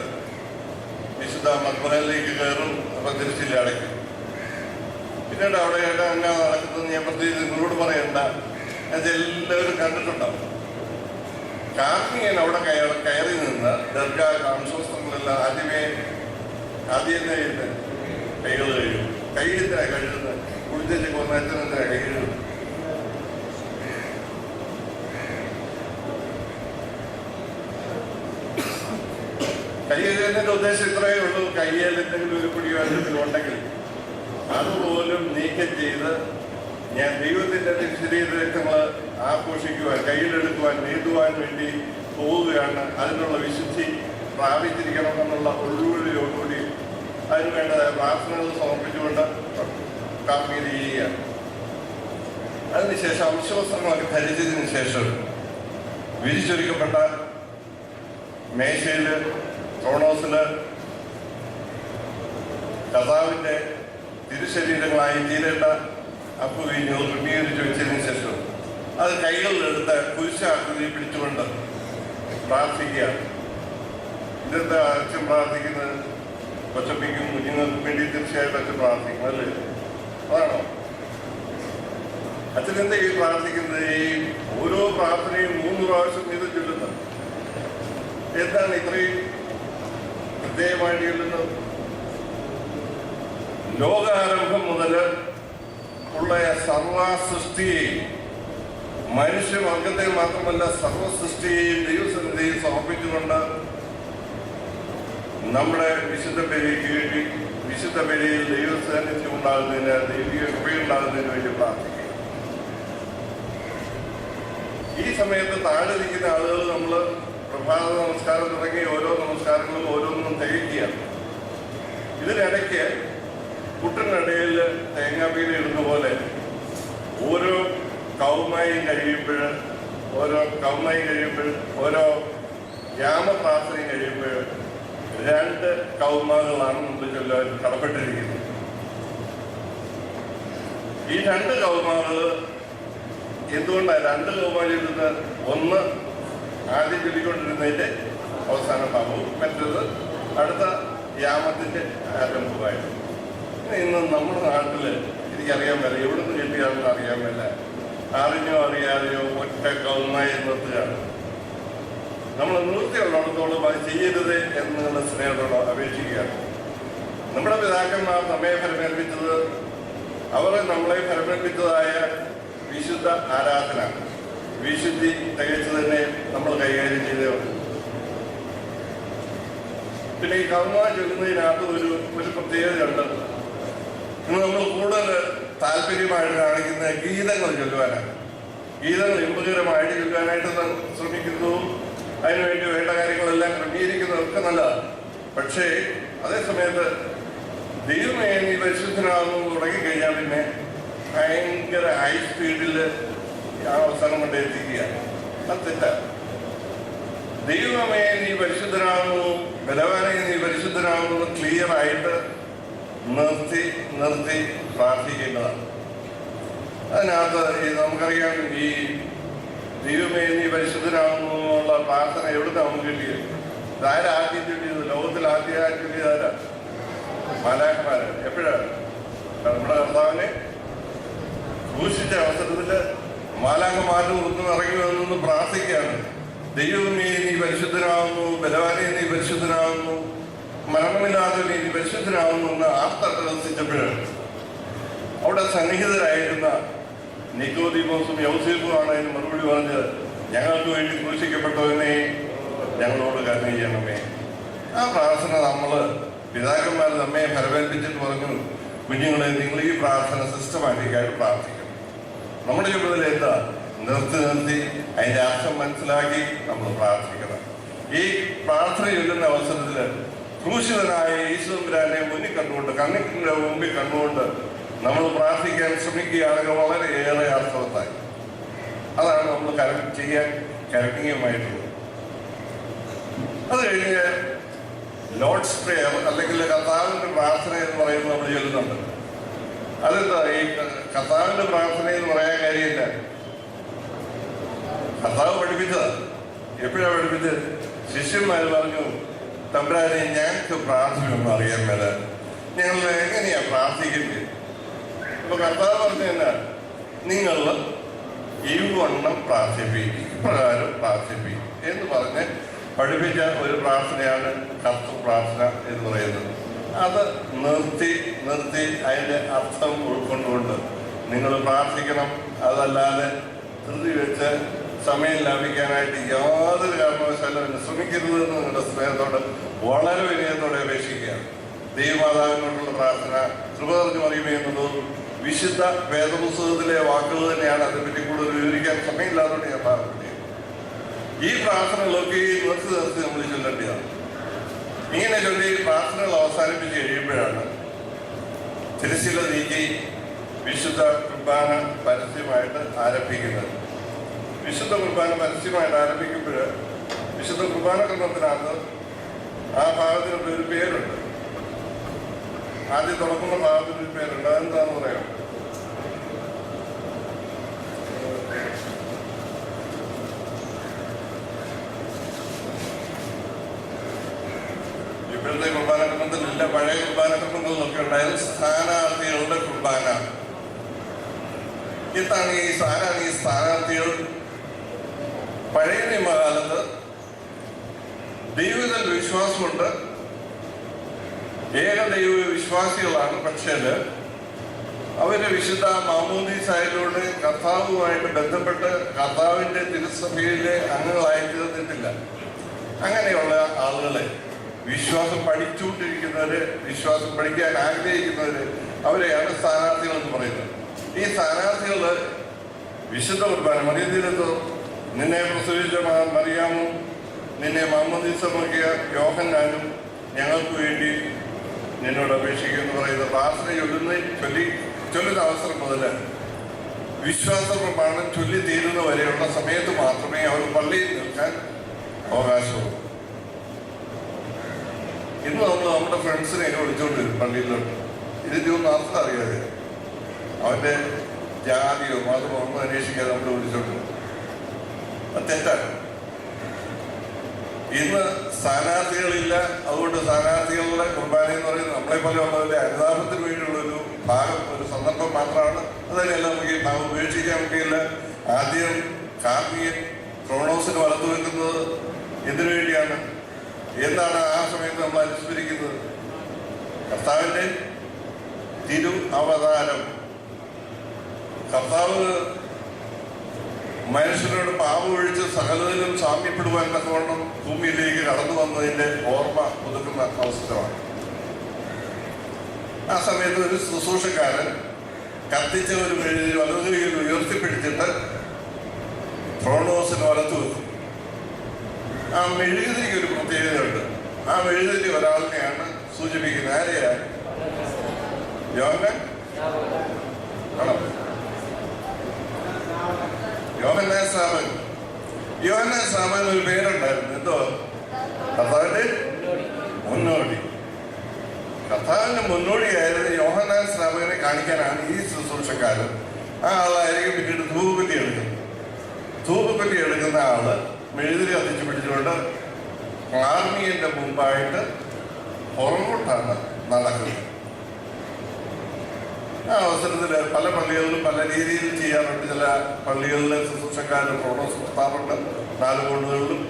വിശുദ്ധ മദ്ബഹയിലേക്ക് കയറും. അപ്പം തിരിച്ചില്ല അടയ്ക്കും. പിന്നീട് അവിടെ അങ്ങനെ നടക്കുന്നത് ഞാൻ പ്രത്യേകിച്ച് നിങ്ങളോട് പറയണ്ട, എല്ലാവരും കണ്ടിട്ടുണ്ടാവും. കാർമികൻ അവിടെ കയറി നിന്ന് ദർഗാ കാംശവസ്ത്രങ്ങളെല്ലാം ആദ്യം കൈകൾ കഴിയും. കൈയെന്തിനാ കഴുകുന്നത്? കുളിച്ചേച്ച് കൊന്നതിനാ കൈ കഴുകുന്നത്? കൈ കഴുകുന്നതിന്റെ ഉദ്ദേശം ഇത്രയേ ഉള്ളൂ. കയ്യിൽ എന്തെങ്കിലും ഒരു പിടിയോ എന്തെങ്കിലും ഉണ്ടെങ്കിൽ അതുപോലും നീക്കം ചെയ്ത് ഞാൻ ദൈവത്തിന്റെ ശരീര രക്തങ്ങൾ ആഘോഷിക്കുവാൻ, കയ്യിലെടുക്കുവാൻ, നീന്തുവാൻ വേണ്ടി പോവുകയാണ്. അതിനുള്ള വിശുദ്ധി പ്രാപിച്ചിരിക്കണം എന്നുള്ള ഒഴിവുകളിലോടുകൂടി അതിനുവേണ്ട പ്രാർത്ഥനകൾ സമർപ്പിച്ചുകൊണ്ട് കാർമികത ചെയ്യുകയാണ്. അതിനുശേഷം അംശവസ്ത്രങ്ങളൊക്കെ ധരിച്ചതിന് ശേഷം വിരിച്ചൊരുക്കപ്പെട്ട മേശയില്, ക്രോണോസില് കർത്താവിന്റെ തിരുശരീരങ്ങളായി തീരേണ്ട അപ്പുകഴിഞ്ഞോ ക്രമീകരിച്ച് വെച്ചതിന് ശേഷം അത് കൈകളിലെടുത്ത് കുരിശാകൃതി പിടിച്ചുകൊണ്ട് പ്രാർത്ഥിക്കുക. ഇതെന്താ അച്ഛൻ പ്രാർത്ഥിക്കുന്നത്? കൊച്ചപ്പിക്കും കുഞ്ഞുങ്ങൾക്കും വേണ്ടി തീർച്ചയായിട്ടും അച്ഛൻ പ്രാർത്ഥിക്കും, അല്ലേ? അതാണോ അച്ഛൻ എന്താ ഈ പ്രാർത്ഥിക്കുന്നത്? ഈ ഓരോ പ്രാർത്ഥനയും 3 പ്രാവശ്യം വീതം ചൊല്ലുന്നത്. എന്താണ് ഇത്രയും പ്രത്യേകമായിട്ട് ചൊല്ലുന്നത്? ലോകാരംഭം മുതൽ ഉള്ള സർവ സൃഷ്ടിയെയും, മനുഷ്യവർഗത്തെ മാത്രമല്ല സർവ സൃഷ്ടിയെയും ദൈവസന്നിധിയിൽ സമർപ്പിച്ചുകൊണ്ട് നമ്മുടെ വിശുദ്ധ ബലിക്ക് വേണ്ടി, വിശുദ്ധ ബലിയിൽ ദൈവസാന്നിധ്യം ഉണ്ടാകുന്നതിന്, ദൈവിക കൃപയുണ്ടാകുന്നതിന് വേണ്ടി പ്രാർത്ഥിക്കുക. ഈ സമയത്ത് താഴെ നിൽക്കുന്ന ആളുകൾ നമ്മൾ പ്രഭാത നമസ്കാരം തുടങ്ങി ഓരോ നമസ്കാരങ്ങളും ഓരോന്നും തികയ്ക്കുകയാണ്. ഇതിനിടയ്ക്ക് കുട്ടനിടയിൽ തേങ്ങാപ്പീല ഇടുന്ന പോലെ ഓരോ കൗമായും കഴിയുമ്പോൾ, ഓരോ യാമപ്രാർത്ഥനയും കഴിയുമ്പോൾ 2 കൗമാകളാണ് മുമ്പ് ചൊല്ലാൻ കടപ്പെട്ടിരിക്കുന്നത്. ഈ 2 കൗമാകൾ എന്തുകൊണ്ടാണ് 2 കൗമാരിൽ നിന്ന്? ഒന്ന് ആദ്യം ചൊല്ലിക്കൊണ്ടിരുന്നതിന്റെ അവസാന ഭാഗവും, മറ്റേത് അടുത്ത യാമത്തിന്റെ ആരംഭമായിരുന്നു. ഇന്ന് നമ്മുടെ നാട്ടില് എനിക്കറിയാൻ മേല, എവിടെ നിന്ന് കിട്ടിയാണെന്ന് അറിയാൻ മേല, അറിഞ്ഞോ അറിയാതെയോ ഒറ്റ കൗമായി നിർത്തുകയാണ്. നമ്മൾ നിവൃത്തിയുള്ളിടത്തോളം അത് ചെയ്യരുത് എന്നുള്ള സ്നേഹത്തോട് അപേക്ഷിക്കുകയാണ്. നമ്മുടെ പിതാക്കന്മാർ നമ്മെ ഫലമേൽപ്പിച്ചത്, അവർ നമ്മളെ ഫലമേൽപ്പിച്ചതായ വിശുദ്ധ ആരാധന, വിശുദ്ധി തികച്ചു തന്നെ നമ്മൾ കൈകാര്യം ചെയ്തേയുള്ളൂ. പിന്നെ ഈ കർമ്മ ചൊല്ലുന്നതിനകത്ത് ഒരു പ്രത്യേകതയുണ്ട്. ഇന്ന് നമ്മൾ കൂടുതൽ താല്പര്യമായിട്ട് കാണിക്കുന്ന ഗീതങ്ങൾ ചൊല്ലുവാനാണ്. ഗീതങ്ങൾ ഇമ്പകരമായിട്ട് ചൊല്ലുവാനായിട്ട് ശ്രമിക്കുന്നതും അതിനുവേണ്ടി വേണ്ട കാര്യങ്ങളെല്ലാം ക്രമീകരിക്കുന്നതൊക്കെ നല്ലതാണ്. പക്ഷേ അതേസമയത്ത് ദൈവമേ നീ പരിശുദ്ധനാകുന്നു തുടങ്ങിക്കഴിഞ്ഞാൽ പിന്നെ ഭയങ്കര ഹൈ സ്പീഡിൽ ആ അവസാനം കൊണ്ട് എത്തിക്കുകയാണ്. അത് തെറ്റാണ്. ദൈവമേ നീ പരിശുദ്ധനാകുന്നു, ബലവാനെ നീ പരിശുദ്ധനാകുന്നു ക്ലിയർ ആയിട്ട് നിർത്തി പ്രാർത്ഥിക്കേണ്ടതാണ്. അതിനകത്ത് നമുക്കറിയാം, ഈ ദൈവമേ നീ പരിശുദ്ധനാകുന്നുള്ള പ്രാർത്ഥന എവിടുന്നാണ് നമുക്ക് കിട്ടിയത്? ഇതാരാദ്യം ചൊല്ലിയത്? ലോകത്തിൽ ആദ്യമായി ചൊല്ലിയത് ആരാ? മാലാഖമാരാണ്. എപ്പോഴാണ്? നമ്മുടെ കർത്താവിനെ ക്രൂശിച്ച അവസരത്തിൽ മാലാഖമാരുടെ ഒന്നും ഇറങ്ങി വന്നൊന്ന് പ്രാർത്ഥിക്കുകയാണ്. ദൈവമേ നീ പരിശുദ്ധനാവുന്നു, ബലവാനെ നീ പരിശുദ്ധനാവുന്നു, മരണമില്ലാത്തവനെ നീ പരിശുദ്ധനാവുന്നു എന്ന് ആർത്തട്ടഹസിച്ചപ്പോഴാണ് അവിടെ സന്നിഹിതരായിരുന്ന നിക്കോദീമോസും യൗസേപ്പുമാണ് അതിന് മറുപടി പറഞ്ഞത്, ഞങ്ങൾക്ക് വേണ്ടി ക്രൂശിക്കപ്പെട്ടവനെ ഞങ്ങളോട് കരുണ ചെയ്യണമേ. ആ പ്രാർത്ഥന പിതാക്കന്മാർ നമ്മെ ഫലമേൽപ്പിച്ചിട്ട് പറഞ്ഞു, കുഞ്ഞുങ്ങളെ നിങ്ങൾ ഈ പ്രാർത്ഥന സിസ്റ്റമാറ്റിക്കായിട്ട് പ്രാർത്ഥിക്കണം. നമ്മുടെ ചുമതല എന്താ? നിർത്തി അതിന്റെ അർത്ഥം മനസ്സിലാക്കി നമ്മൾ പ്രാർത്ഥിക്കണം. ഈ പ്രാർത്ഥന ചൊല്ലുന്ന അവസരത്തിൽ ക്രൂശിതനായ ഈശ്വരനെ മുന്നിൽ കണ്ടുകൊണ്ട്, കണ്ണിന്റെ മുമ്പിൽ കണ്ടുകൊണ്ട് നമ്മൾ പ്രാർത്ഥിക്കാൻ ശ്രമിക്കുകയാണെങ്കിൽ വളരെയേറെ അർത്ഥവത്തായി. അതാണ് നമ്മൾ ചെയ്യാൻ കരണീയമായിട്ടുള്ളത്. അത് കഴിഞ്ഞ് ലോർഡ്സ് പ്രേയർ അല്ലെങ്കിൽ കർത്താവിന്റെ പ്രാർത്ഥന എന്ന് പറയുന്നത് നമ്മൾ ചൊല്ലുന്നുണ്ട്. അതെന്താ ഈ കർത്താവിന്റെ പ്രാർത്ഥന എന്ന് പറയാൻ കാര്യമില്ല. കർത്താവ് പഠിപ്പിച്ചതാ. എപ്പോഴാണ് പഠിപ്പിച്ചത്? ശിഷ്യന്മാർ പറഞ്ഞു, തമ്പുരാനെ ഞങ്ങൾക്ക് പ്രാർത്ഥനയൊന്നും അറിയാൻ മേല, ഞങ്ങൾ എങ്ങനെയാ പ്രാർത്ഥിക്കുന്നത്? അപ്പൊ കർത്താവ് പറഞ്ഞു തന്നെ, നിങ്ങൾ ഇവണ്ണം പ്രാർത്ഥിപ്പിക്കും, ഇപ്രകാരം പ്രാർത്ഥിപ്പിക്കും എന്ന് പറഞ്ഞ് പഠിപ്പിച്ച ഒരു പ്രാർത്ഥനയാണ് കർത്തൃ പ്രാർത്ഥന എന്ന് പറയുന്നത്. അത് നിർത്തി അതിൻ്റെ അർത്ഥം ഉൾക്കൊണ്ടുകൊണ്ട് നിങ്ങൾ പ്രാർത്ഥിക്കണം. അതല്ലാതെ ധൃതി വെച്ച് സമയം ലാഭിക്കാനായിട്ട് യാതൊരു കാരണവശാലും ശ്രമിക്കരുതെന്ന് നിങ്ങളുടെ സ്നേഹത്തോട് വളരെ വിനയത്തോടെ അപേക്ഷിക്കുകയാണ്. ദൈവമാതാവിനോടുള്ള പ്രാർത്ഥന കൃപ നിറഞ്ഞു മറിയുമേ എന്നത് വിശുദ്ധ വേദപുസ്തകത്തിലെ വാക്കുകൾ തന്നെയാണ്. അതിനെപ്പറ്റി കൂടുതൽ വിവരിക്കാൻ സമയമില്ലാത്തതുകൊണ്ട് ഞാൻ പ്രാർത്ഥിക്കുന്നത്. ഈ പ്രാർത്ഥനകളൊക്കെ നിർത്തി നമ്മൾ ചൊല്ലേണ്ടതാണ്. ഇങ്ങനെ ചൊല്ലി പ്രാർത്ഥനകൾ അവസാനിപ്പിച്ച് കഴിയുമ്പോഴാണ് തിരശ്ശീല നീക്കി വിശുദ്ധ കുർബാന പരസ്യമായിട്ട് ആരംഭിക്കുന്നത്. വിശുദ്ധ കുർബാന പരസ്യമായിട്ട് ആരംഭിക്കുമ്പോൾ വിശുദ്ധ കുർബാന ക്രമത്തിനകത്ത് ആ ഭാഗത്തിന് ഒരു പേരുണ്ട്. ആദ്യം തുറക്കുന്ന ഭാഗത്തിന് ഒരു പേരുണ്ട്. അതെന്താന്ന് പറയാം? ഇപ്പോഴത്തെ കുർബാന ക്രമത്തിലില്ല, പഴയ കുർബാന ക്രമങ്ങളിലൊക്കെ ഉണ്ടായത് സ്ഥാനാർത്ഥികളുടെ കുർബാന. ഇതാണ് ഈ സ്ഥാനാർത്ഥികൾ. പഴയ നിയമകാലത്ത് ദൈവത്തിൽ വിശ്വാസമുണ്ട്, ഏകദൈവ വിശ്വാസികളാണ്. പക്ഷേ അവര് വിശുദ്ധ മാമോദീസായിലൂടെ കർത്താവുമായിട്ട് ബന്ധപ്പെട്ട് കർത്താവിന്റെ തിരുസഭയിലെ അംഗങ്ങളായി തീർന്നിട്ടില്ല. അങ്ങനെയുള്ള ആളുകളെ, വിശ്വാസം പഠിച്ചുകൊണ്ടിരിക്കുന്നവര്, വിശ്വാസം പഠിക്കാൻ ആഗ്രഹിക്കുന്നവര്, അവരെയാണ് സ്ഥാനാർത്ഥികൾ എന്ന് പറയുന്നത്. ഈ സ്ഥാനാർത്ഥികള് വിശുദ്ധ കുർബാന, മറിയത്തിലെത്തോ നിന്നെ പ്രസവിച്ച മറിയാമും നിന്നെ മാമോദീസമാക്കിയ യോഹന്നാനും ഞങ്ങൾക്ക് വേണ്ടി നിന്നോട് അപേക്ഷിക്കുമെന്ന് പറയുന്ന പ്രാർത്ഥന ചൊല്ലുന്ന അവസരം മുതൽ വിശ്വാസ പ്രമാണം ചൊല്ലി തീരുന്ന വരെയുള്ള സമയത്ത് മാത്രമേ അവർ പള്ളിയിൽ നിൽക്കാൻ അവകാശമുള്ളൂ. ഇന്ന് നമ്മൾ നമ്മുടെ ഫ്രണ്ട്സിനെയൊക്കെ വിളിച്ചുകൊണ്ട് വരും പള്ളിയിലോട്ട്. ഇതിൻ്റെ ഒന്നും അർത്ഥം അറിയാതെ അവൻ്റെ ജാതിയോ മതമോ ഒന്നും അന്വേഷിക്കാതെ നമ്മൾ വിളിച്ചോണ്ട്. അത് തെറ്റാണ്. ഇന്ന് സ്ഥാനാർത്ഥികളില്ല. അതുകൊണ്ട് സ്ഥാനാർത്ഥികളുടെ കുർബാന എന്ന് പറയുന്നത് നമ്മളെ പോലെ ഉള്ളതിലെ അനുതാപത്തിന് വേണ്ടിയുള്ളൊരു ഭാഗം, ഒരു സന്ദർഭം മാത്രമാണ്. അതിനെല്ലാം നമുക്ക് ഈ ഭാഗം ഉപേക്ഷിക്കാൻ പറ്റിയില്ല. ആദ്യം കാർമികൻ ക്രോണോസിന് വലത്തു വെക്കുന്നത് എന്തിനു വേണ്ടിയാണ്? എന്താണ് ആ സമയത്ത് നമ്മൾ അനുസ്മരിക്കുന്നത്? കർത്താവിന്റെ തിരു അവതാരം. കർത്താവ് മനുഷ്യരോട് പാവമൊഴിച്ച് സകലത്തിലും സാമ്യപ്പെടുവാൻ തക്കവണ്ണം ഭൂമിയിലേക്ക് കടന്നു വന്നതിന്റെ ഓർമ്മ പുതുക്കുന്ന അവസരമാണ്. ആ സമയത്ത് ഒരു ശുശ്രൂഷക്കാരൻ കത്തിച്ച ഒരു മെഴുതിരി വലതുകയിൽ ഉയർത്തിപ്പിടിച്ചിട്ട് ക്രോണോസിന് വലത്തു വെക്കും. ആ മെഴുകുതിരിക്ക് ഒരു പ്രത്യേകതയുണ്ട്. ആ മെഴുകുതിരി ഒരാളിനെയാണ് സൂചിപ്പിക്കുന്നത്. ആരെയാണ്? യോഹന്നാൻ ആണോ? യോഹന്നാൻ സ്നാപകൻ. യോഹന്നാൻ സ്നാപകൻ ഒരു പേരുണ്ടായിരുന്നു. എന്തോ? കർത്താവിന്റെ മുന്നോടി. കർത്താവിന്റെ മുന്നോടിയായിരുന്നു യോഹന്നാൻ സ്നാപകനെ കാണിക്കാനാണ് ഈ ശുശ്രൂഷക്കാരൻ. ആ ആളായിരിക്കും പിന്നീട് ധൂപകുറ്റി എടുക്കുന്നത്. ധൂപകുറ്റി എടുക്കുന്ന ആള് മെഴുതിരി കത്തിച്ച് പിടിച്ചുകൊണ്ട് ആർമിയുടെ മുമ്പായിട്ട് പുറകോട്ടാണ് നടക്കുന്നത്. ആ അവസരത്തിൽ പല പള്ളികളിലും പല രീതിയിൽ ചെയ്യാറുണ്ട്. ചില പള്ളികളിലെ ശുശ്രൂഷക്കാരും ക്രോണോസ് നിർത്താറുണ്ട്, 4 കോണുകളിലും.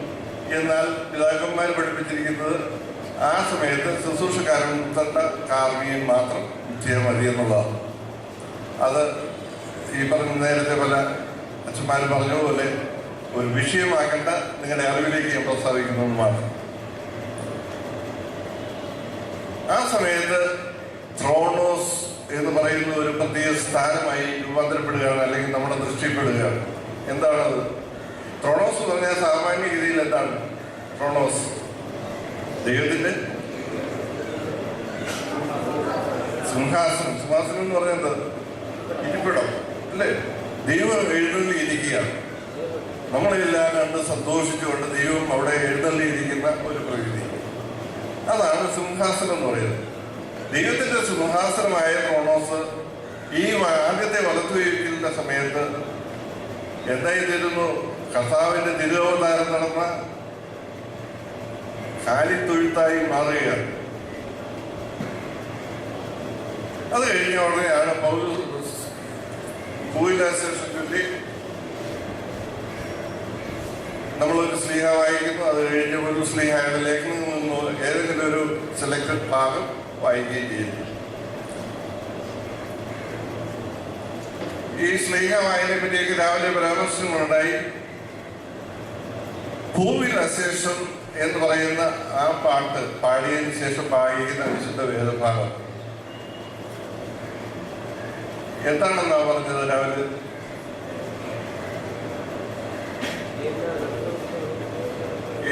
എന്നാൽ പിതാക്കന്മാർ പഠിപ്പിച്ചിരിക്കുന്നത് ആ സമയത്ത് ശുശ്രൂഷക്കാരൻ തന്ന കാർമികൻ മാത്രം ചെയ്യാൻ മതി എന്നുള്ളതാണ്. അത് ഈ പറഞ്ഞ നേരത്തെ പല അച്ഛന്മാർ പറഞ്ഞതുപോലെ ഒരു വിഷയമാക്കേണ്ട നിങ്ങളുടെ അറിവിലേക്ക് ഞാൻ പ്രസ്താവിക്കുന്നത് മാത്രം. ആ സമയത്ത് ത്രോണോസ് എന്ന് പറയുന്ന ഒരു പ്രത്യേക സ്ഥാനമായി രൂപാന്തരപ്പെടുകയാണ്, അല്ലെങ്കിൽ നമ്മുടെ ദൃഷ്ടിപ്പെടുകയാണ്. എന്താണത്? ത്രോണോസ് എന്ന് പറഞ്ഞാൽ സാമാന്യഗതിയിൽ എന്താണ് ത്രോണോസ്? ദൈവത്തിന്റെ സിംഹാസനം. സിംഹാസനം എന്ന് പറയുന്നത് ഇരിപ്പിടം അല്ലേ? ദൈവം എഴുന്നള്ളിയിരിക്കുകയാണ്. നമ്മളെല്ലാം കണ്ട് സന്തോഷിച്ചുകൊണ്ട് ദൈവം അവിടെ എഴുന്നള്ളിയിരിക്കുന്ന ഒരു പ്രകൃതി, അതാണ് സിംഹാസനം എന്ന് പറയുന്നത്. ദൈവത്തിന്റെ സിംഹാസനമായ ക്രോണോസ് ഈ ആദ്യത്തെ വലത്തുവയ്ക്കലിന്റെ സമയത്ത് എന്തായിരുന്നു? കർത്താവിന്റെ തിരുവവതാരം നടന്ന കാലിത്തൊഴുത്തായി മാറുകയാണ്. അത് കഴിഞ്ഞ ഉടനെയാണ് ഭൂവിലാശേഷം ചൊല്ലി നമ്മളൊരു സ്ലീഹ വായിക്കുന്നു. അത് കഴിഞ്ഞ ഒരു സ്ലീഹയുടെ ലേഖനത്തിൽ നിന്ന് ഏതെങ്കിലും ഒരു സെലക്ടഡ് ഭാഗം വായിക്കുകയും ചെയ്യുന്നു. ഈ സ്ലീഹ വായനയെ പറ്റിയൊക്കെ രാവിലെ പരാമർശങ്ങളുണ്ടായി. ഭൂവിൽ അശേഷം എന്ന് പറയുന്ന ആ പാട്ട് പാടിയതിനു ശേഷം വായിക്കുന്ന വിശുദ്ധ വേദഭാഗം എന്താണെന്നാ പറഞ്ഞത് രാവിലെ?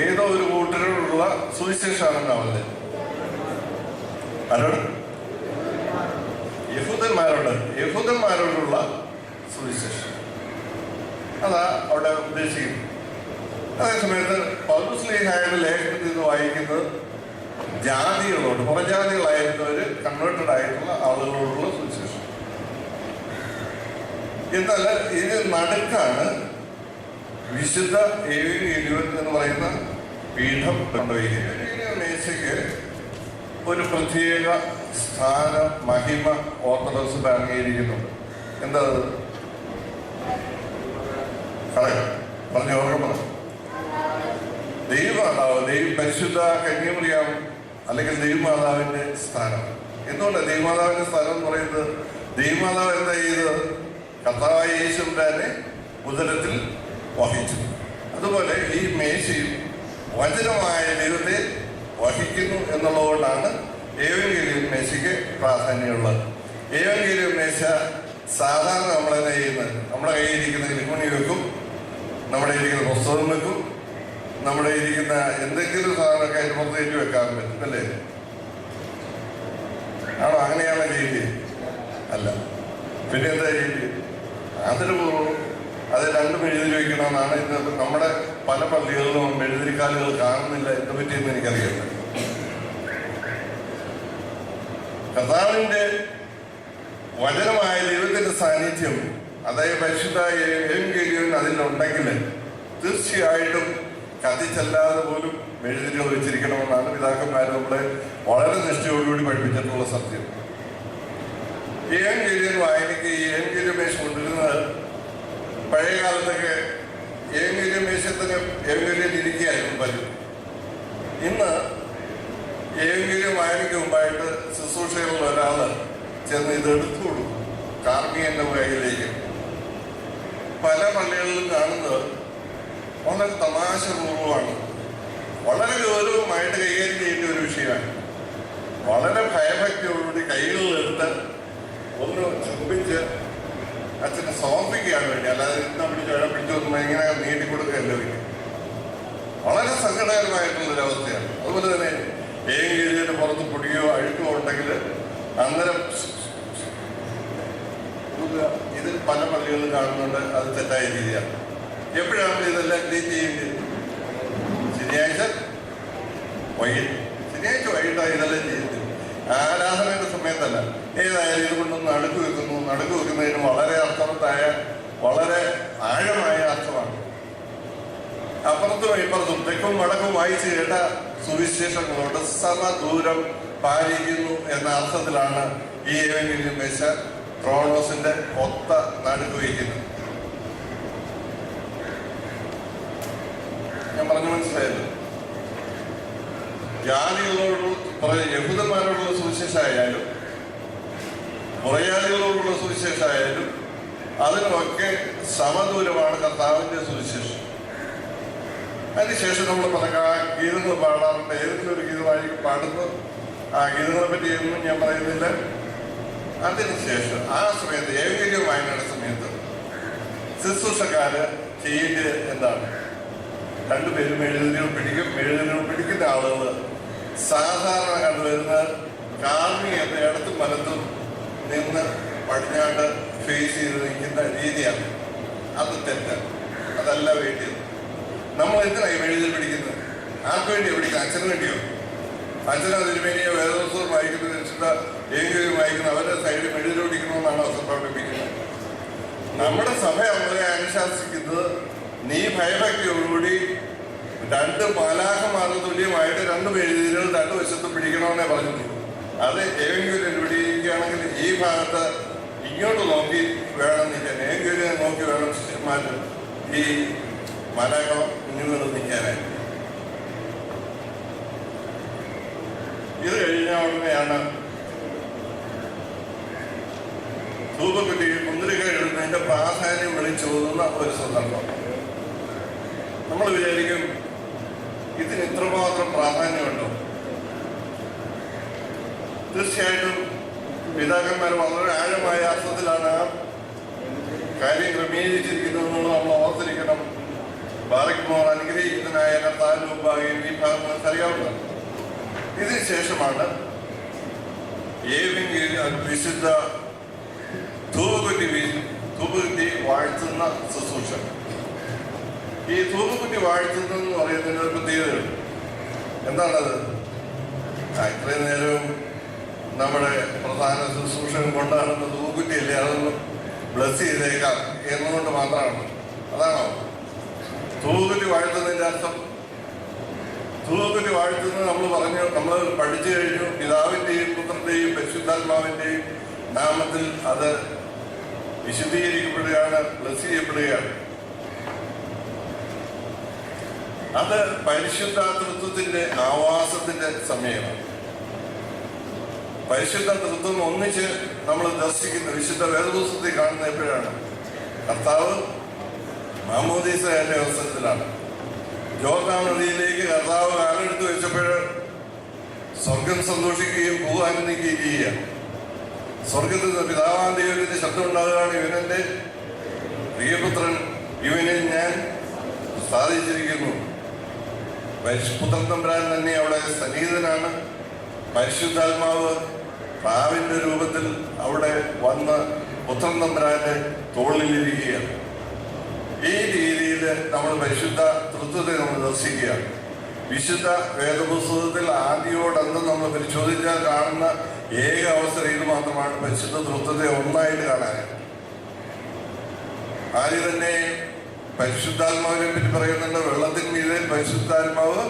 ഏതോ ഒരു കൂട്ടരോടുള്ള സുവിശേഷമാണെന്നാ പറഞ്ഞത്. ആരോട്? യഹൂദന്മാരോടുള്ള സുവിശേഷം. അതാ അവിടെ ഉദ്ദേശിക്കുന്നത്. അതേസമയത്ത് പൗലോസ്ലീഹായുടെ ലേഖനത്തിൽ നിന്ന് വായിക്കുന്നത് ജാതികളോട്, പുറജാതികളായിരുന്നവര് കൺവേർട്ടഡ് ആയിട്ടുള്ള ആളുകളോടുള്ള സുവിശേഷം. എന്നാൽ ഇത് നടുക്കാണ് വിശുദ്ധ ഏവ്യൻ എന്ന് പറയുന്ന പീഠം കൊണ്ടുപോയിരിക്കുന്നത്. മേശയ്ക്ക് ഒരു പ്രത്യേക സ്ഥാന മഹിമ ഓർത്തഡോക്സ് അംഗീകരിക്കുന്നുണ്ട്. എന്താ പറഞ്ഞ ഓർമ്മ? ദൈവമാതാവ്, പരിശുദ്ധ കന്യാമറിയാം അല്ലെങ്കിൽ ദൈവമാതാവിന്റെ സ്ഥാനം. എന്തുകൊണ്ടാണ് ദൈവമാതാവിന്റെ സ്ഥാനം എന്ന് പറയുന്നത്? ദൈവമാതാവ് എന്താ ചെയ്തത്? കർത്താവായ യേശുവിനെ ഉദരത്തിൽ വഹിച്ചു. അതുപോലെ ഈ മേശയും വചനമായ ദൈവത്തെ വഹിക്കുന്നു എന്നുള്ളതുകൊണ്ടാണ് ഏവൻഗേലിയൻ മേശയ്ക്ക് പ്രാധാന്യമുള്ളത്. ഏവൻഗേലിയൻ മേശ സാധാരണ നമ്മളെന്താ ചെയ്യുന്നത്? നമ്മുടെ കയ്യിലിരിക്കുന്ന ലിമണി വെക്കും, നമ്മുടെ ഇരിക്കുന്ന പുസ്തകം വെക്കും, നമ്മുടെ ഇരിക്കുന്ന എന്തെങ്കിലും സാധനമൊക്കെ അതിന് പുറത്തേക്ക് വെക്കാൻ പറ്റും അല്ലേ? ആണോ? അങ്ങനെയാണോ ചെയ്യേണ്ടത്? അല്ല. പിന്നെ എന്താ ചെയ്യേണ്ടത്? ആദരപൂർവ്വം അത് 2 മെഴുതിരി വയ്ക്കണമെന്നാണ് ഇന്ന് നമ്മുടെ പല പള്ളികളിലും മെഴുതിരിക്കാലുകൾ കാണുന്നില്ല. എന്ത് പറ്റിയെന്ന് എനിക്കറിയില്ല. കർത്താവിന്റെ വചനമായ ദൈവത്തിന്റെ സാന്നിധ്യം, അതായത് പരിശുദ്ധ ഏവൻഗേലിയൻ അതിലുണ്ടെങ്കിൽ തീർച്ചയായിട്ടും കത്തിച്ചല്ലാതെ പോലും മെഴുതിരികൾ വെച്ചിരിക്കണമെന്നാണ് പിതാക്കന്മാർ നമ്മളെ വളരെ നിഷ്ഠയോടുകൂടി പഠിപ്പിച്ചിട്ടുള്ള സത്യം. ഏവൻഗേലിയൻ വായനയ്ക്ക് ഈ ഏവൻഗേലിയൻ മേശ കൊണ്ടിരുന്നത് പഴയ കാലത്തൊക്കെ ഏവൻഗേലിയൻ മേശത്തിന് ഏവൻഗേലിയൻ ഇരിക്കുകയായിരുന്നു പലരും. ഇന്ന് ഏവൻഗേലിയൻ വായനയ്ക്ക് മുമ്പായിട്ട് ശുശ്രൂഷകളിൽ ഒരാൾ ചെന്ന് ഇത് എടുത്തു കൊടുക്കും കാർമികന്റെ കയ്യിലേക്ക്. പല പള്ളികളിലും കാണുന്നത് വളരെ തമാശപൂർവമാണ്, വളരെ ഗൗരവമായിട്ട് കൈകാര്യം ചെയ്യേണ്ട ഒരു വിഷയമാണ്. വളരെ ഭയഭക്തിയോടുകൂടി കൈകളിലെടുത്ത് ഒന്ന് ചുംബിച്ച് അച്ഛനെ സമർപ്പിക്കുകയാണ് വേണ്ടി, അല്ലാതെ ഇന്ന പിടിച്ചൊന്നും ഇങ്ങനെ നീട്ടിക്കൊടുക്കുകയല്ല വേണ്ടി. വളരെ സങ്കടകരമായിട്ടുള്ളൊരവസ്ഥയാണ്. അതുപോലെ തന്നെ ഏകീകരിയുടെ പുറത്ത് പൊടിയോ അഴുക്കോ ഉണ്ടെങ്കിൽ അന്നേരം ഇതിൽ പല പള്ളികളിലും കാണുന്നുണ്ട്. അത് തെറ്റായ രീതിയാണ്. എപ്പോഴാണ് ഇതെല്ലാം ക്ലീൻ ചെയ്യേണ്ടത്? ശനിയാഴ്ച വൈകിട്ടാണ് ഇതെല്ലാം ചെയ്യുന്നത്. ആരാധനയുടെ സമയത്തല്ല. ഏതായാലും ഇത് കൊണ്ടൊന്ന് നടുക്ക് വെക്കുന്നു. നടുക്ക് വെക്കുന്നതിന് വളരെ അർത്ഥവത്തായ, വളരെ ആഴമായ അർത്ഥമാണ്. അപ്പുറത്തും ഇപ്പുറത്തും തെക്കും വടക്കും വായിച്ച് കേട്ട സുവിശേഷങ്ങളോട് സമദൂരം പാലിക്കുന്നു എന്ന അർത്ഥത്തിലാണ് ഈ ഏവൻഗേലിയൻ മേശ ത്രോണോസിന്റെ ഒത്ത നടുക്ക് വയ്ക്കുന്നത്. ഞാൻ പറഞ്ഞു മനസ്സിലായല്ലോ. ജാതികളോടുള്ള യഹൂദന്മാരോടുള്ള സുവിശേഷമായാലും പുറയാളികളോടുള്ള സുവിശേഷമായാലും അതിനുമൊക്കെ സമദൂരമാണ് കർത്താവിന്റെ സുവിശേഷം. അതിനുശേഷം നമ്മൾ പല ഗീതങ്ങൾ പാടാറുണ്ട്. ഏതെങ്കിലും ഒരു ഗീതമായിരിക്കും പാടുന്നത്. ആ ഗീതങ്ങളെ പറ്റി ഒന്നും ഞാൻ പറയുന്നില്ല. അതിനുശേഷം ആ സമയത്ത് ഏകീകൃത വായനയുടെ സമയത്ത് ശുശ്രൂഷക്കാര് ചെയ്യേണ്ടത് എന്താണ്? രണ്ടുപേരും എഴുതുകൾ പിടിക്കും. എഴുതുകൾ പിടിക്കുന്ന ആളുകൾ സാധാരണ കണ്ടുവരുന്ന കാർമികത്തെ ഇടത്തും വലത്തും നിന്ന് പടിഞ്ഞാണ്ട് ഫേസ് ചെയ്ത് നിൽക്കുന്ന രീതിയാണ്. അത് തെറ്റാണ്. അതല്ല വേണ്ടിയത്. നമ്മൾ എന്തിനായി എഴുതിൽ പിടിക്കുന്നത്? ആർക്ക് വേണ്ടിയോ പിടിക്കുന്നത്? അച്ഛന് വേണ്ടിയോ? അച്ഛനോ തിരുമേനിയോ വേദോത്സവം വായിക്കുന്നത് വെച്ചിട്ട് ഏകീകൃതം വായിക്കുന്നത് അവരുടെ സൈഡിൽ എഴുതി പിടിക്കണമെന്നാണ് അവസരം പ്രകടിപ്പിക്കുന്നത്. നമ്മുടെ സഭ അവരെ അനുശാസിക്കുന്നത് നീ ഭയഭക്തിയോടുകൂടി രണ്ട് മാലാഖമാർക്ക് തുല്യമായിട്ട് രണ്ട് എഴുതികൾ രണ്ട് വശത്തും പിടിക്കണമെന്നേ പറഞ്ഞിട്ടുള്ളൂ. അത് ഏതെങ്കിലും പിടിക്കുകയാണെങ്കിൽ ഈ ഭാഗത്ത് ഇങ്ങോട്ട് നോക്കി വേണം നിൽക്കാൻ, ഏതെങ്കിലും നോക്കി വേണം ശിഷ്യന്മാർ ഈ മാലാഖ കുഞ്ഞുങ്ങൾ നിൽക്കാനായി. ഇത് കഴിഞ്ഞ ഉടനെയാണ് ധൂപക്കുറ്റി മുന്തിരിക്ക എഴുതുന്നതിന്റെ പ്രാധാന്യം വിളിച്ചോതുന്ന ഒരു സന്ദർഭം. നമ്മൾ വിചാരിക്കും ഇതിന് ഇത്രമാത്രം പ്രാധാന്യമുണ്ടോ? തീർച്ചയായിട്ടും പിതാക്കന്മാർ വളരെ ആഴമായ അർത്ഥത്തിലാണ് ആ കാര്യം ക്രമീകരിച്ചിരിക്കുന്നതെന്നുള്ളത് നമ്മൾ ഓർത്തിരിക്കണം. ബാറയ്ക്കുമോർ അനുഗ്രഹിക്കുന്നതിനായ കർത്താവിന് മുമ്പാകെ ഈ ഭാഗം നമുക്കറിയാവുന്നതാണ്. ഇതിനുശേഷമാണ് വിശുദ്ധ ധൂപക്കുറ്റി വാഴ്ത്തുന്ന ശുശ്രൂഷ. ഈ ധൂപക്കുറ്റി വാഴ്ത്തുന്നതെന്ന് പറയുന്നതിന് ഒരു പ്രത്യേകതയുണ്ട്. എന്താണത്? ഇത്രയും നേരവും നമ്മുടെ പ്രധാന ശുശ്രൂഷൻ കൊണ്ടാടുന്ന ധൂപക്കുറ്റിയല്ലേ, അതൊന്ന് ബ്ലസ് ചെയ്തേക്കാം എന്നുകൊണ്ട് മാത്രമാണ്. അതാണോ ധൂപക്കുറ്റി വാഴ്ത്തുന്നതിന്റെ അർത്ഥം? ധൂപക്കുറ്റി വാഴ്ത്തുന്നത് നമ്മൾ പഠിച്ചു കഴിഞ്ഞു. പിതാവിന്റെയും പുത്രന്റെയും പരിശുദ്ധാത്മാവിന്റെയും നാമത്തിൽ അത് വിശുദ്ധീകരിക്കപ്പെടുകയാണ്, ബ്ലസ് ചെയ്യപ്പെടുകയാണ്. അത് പരിശുദ്ധ തൃത്വത്തിന്റെ ആവാസത്തിന്റെ സമയമാണ്. പരിശുദ്ധ തൃത്വം ഒന്നിച്ച് നമ്മൾ ദർശിക്കുന്ന വിശുദ്ധ വേദപുസ്തകത്തിൽ കാണുന്ന എപ്പോഴാണ്? കർത്താവ് മാമോദീസയുടെ അവസരത്തിലാണ്. ജോർദാൻ നദിയിലേക്ക് കർത്താവ് കാലെടുത്ത് വെച്ചപ്പോൾ സ്വർഗം സന്തോഷിക്കുകയും ഭൂആനന്ദിക്കുകയും ചെയ്യുക. സ്വർഗത്തിൽ നിന്ന് പിതാവാം ദൈവത്തിന്റെ ശബ്ദം ഉണ്ടാകുകയാണ്, ഇവനെന്റെ പ്രിയപുത്രൻ, ഇവനെ ഞാൻ സാധിച്ചിരിക്കുന്നു. പുത്രൻ തമ്പുരാൻ തന്നെ അവിടെ സന്നിഹിതനാണ്. പരിശുദ്ധാത്മാവ് പ്രാവിന്റെ രൂപത്തിൽ അവിടെ വന്ന് പുത്രൻ തമ്പുരാന്റെ തോളിലിരിക്കുകയാണ്. ഈ രീതിയിൽ നമ്മൾ പരിശുദ്ധ തൃത്വത്തെ നമ്മൾ ദർശിക്കുകയാണ്. വിശുദ്ധ വേദപുസ്തകത്തിൽ ആദ്യോടന്തം നമ്മൾ പരിശോധിച്ചാൽ കാണുന്ന ഏക അവസരം ഇത് മാത്രമാണ്, പരിശുദ്ധ തൃത്വത്തെ ഒന്നായിട്ട് കാണാനായിട്ട്. ആദ്യം തന്നെ പരിശുദ്ധാത്മാവിനെ പറ്റി പറയുന്നുണ്ട്. വെള്ളത്തിന്മീതെ പരിശുദ്ധാത്മാവ്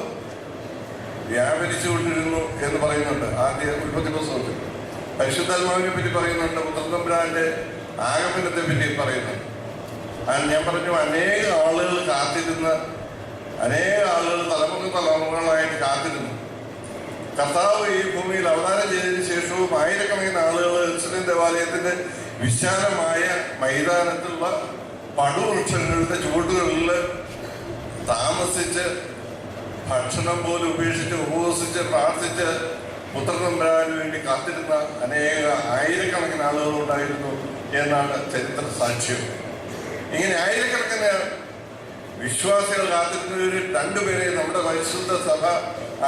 വ്യാപരിച്ചുകൊണ്ടിരുന്നു എന്ന് പറയുന്നുണ്ട് ആദ്യ ഉൽപ്പത്തി പുസ്തകത്തിൽ. പരിശുദ്ധാത്മാവിനെ പറ്റി പറയുന്നുണ്ട്. പുത്രതമ്പുരാന്റെ ആഗമനത്തെ പറ്റി പറയുന്നുണ്ട്. ഞാൻ പറഞ്ഞു, അനേക ആളുകൾ കാത്തിരുന്ന്, അനേക ആളുകൾ തലമുറകളായിട്ട് കാത്തിരുന്നു. കർത്താവ് ഈ ഭൂമിയിൽ അവതാരം ചെയ്തതിനു ശേഷവും ആയിരക്കണക്കിന് ആളുകൾ യെരൂശലേം ദേവാലയത്തിന്റെ വിശാലമായ മൈതാനത്തുള്ള പടുവൃക്ഷങ്ങളുടെ ചുവടുകളിൽ താമസിച്ച് ഭക്ഷണം പോലും ഉപേക്ഷിച്ച് ഉപവസിച്ച് പ്രാർത്ഥിച്ച് പുത്രതമ്പുരാന് വേണ്ടി കാത്തിരുന്ന അനേക ആയിരക്കണക്കിന് ആളുകൾ ഉണ്ടായിരുന്നു എന്നാണ് ചരിത്ര സാക്ഷ്യം. ഇങ്ങനെ ആയിരക്കണക്കിന് വിശ്വാസികൾ കാത്തിരുന്നവരിൽ രണ്ടുപേരെ നമ്മുടെ പരിശുദ്ധ സഭ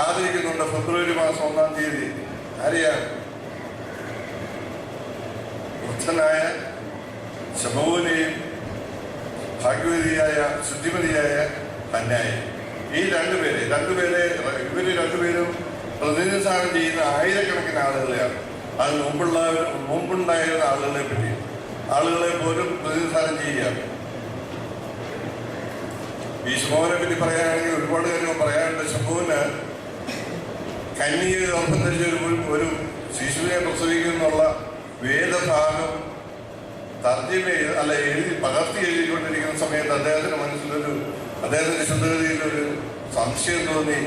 ആദരിക്കുന്നുണ്ട്. ഫെബ്രുവരി മാസം 1-ാം തീയതി. അറിയാം, വൃദ്ധനായ ശമൂനെയും ഭാഗ്യവതിയായ ശുദ്ധിമതിയായ ഹന്നായും. ഈ രണ്ടുപേര് ഇവര് രണ്ടുപേരും പ്രതിനിധാനം ചെയ്യുന്ന ആയിരക്കണക്കിന് ആളുകളെയാണ്. അത് മുമ്പുണ്ടായിരുന്ന ആളുകളെ പോലും പ്രതിനിധാനം ചെയ്യുകയാണ്. ഈ ശമൂനെ പറ്റി പറയാനാണെങ്കിൽ ഒരുപാട് കാര്യങ്ങൾ പറയാനുണ്ട്. ശമൂന് കന്യക ഗർഭം ധരിച്ച ഒരു ശിശുവിനെ പ്രസവിക്കുന്നുള്ള വേദഭാഗം പകർത്തി എഴുതിക്കൊണ്ടിരിക്കുന്ന സമയത്ത് അദ്ദേഹത്തിന്റെ മനസ്സിലൊരു, അദ്ദേഹത്തിന്റെ ശുദ്ധഗതിയിലൊരു സംശയം തോന്നി.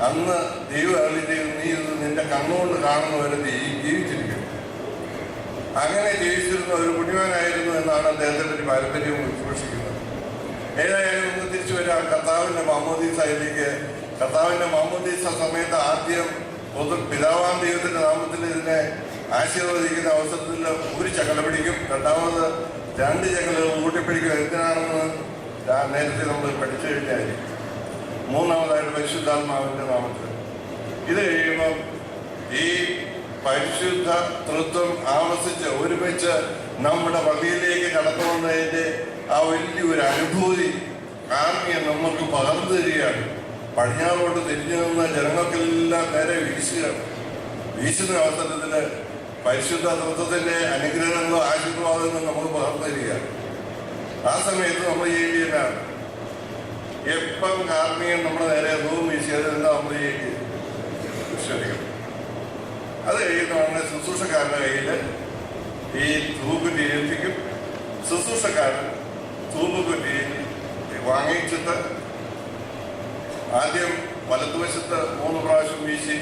അന്ന് ദൈവം അരുളി ചെയ്തു, നീ ഇത് നിന്റെ കണ്ണുകൊണ്ട് കാണുന്നവരെ നീ ജീവിച്ചിരിക്കും. അങ്ങനെ ജീവിച്ചിരുന്ന ഒരു പുണ്യവാനായിരുന്നു എന്നാണ് അദ്ദേഹത്തെ പറ്റി പാരമ്പര്യം വിമർശിക്കുന്നത്. ഏതായാലും ഒന്ന് തിരിച്ചു വരാം കർത്താവിൻ്റെ മാമോദീസയിലേക്ക്. കർത്താവിൻ്റെ മാമോദീസ സമയത്ത് ആദ്യം പിതാവാം ദൈവത്തിൻ്റെ നാമത്തിൽ ഇതിനെ ആശീർവദിക്കുന്ന അവസരത്തിൽ ഒരു ചകല പിടിക്കും, രണ്ടാമത് 2 ചകലുകൾ കൂട്ടിപ്പിടിക്കും. എന്തിനാണെന്ന് നേരത്തെ നമ്മൾ പഠിച്ചു കഴിഞ്ഞാൽ, മൂന്നാമതായിട്ട് പരിശുദ്ധാത്മാവിൻ്റെ നാമത്തിൽ. ഇത് കഴിയുമ്പം ഈ പരിശുദ്ധ തൃത്വം ആവസിച്ച് ഒരുമിച്ച് നമ്മുടെ പള്ളിയിലേക്ക് കടന്നു വന്നതിൻ്റെ ആ വലിയൊരു അനുഭൂതി കാർമ്മിയെ നമുക്ക് പകർന്നു തരികയാണ്. പടിഞ്ഞാറോട്ട് തിരിഞ്ഞു നിന്ന് ജനങ്ങൾക്കെല്ലാം നേരെ വീശുന്ന അവസരത്തിൽ പരിശുദ്ധ തൃത്വത്തിൻ്റെ അനുഗ്രഹങ്ങളോ ആശീർവാദങ്ങളും നമുക്ക് പകർന്നു തരികയാണ്. ആ സമയത്ത് നമ്മൾ ചെയ്യേണ്ടതാണ്, എപ്പം കാർമ്മികൻ നമ്മുടെ നേരെ റൂം വീശിയത് എന്താ നമ്മൾ ചെയ്യേണ്ടത്? അത് കഴിയുന്നതാണ് ശുശ്രൂഷക്കാരൻ്റെ കയ്യിൽ ഈ തൂക്കുറ്റി ഏൽപ്പിക്കും. ശുശ്രൂഷക്കാരൻ തൂക്കുറ്റി വാങ്ങിച്ചിട്ട് ആദ്യം വലതുവശത്ത് 3 പ്രാവശ്യം വീശി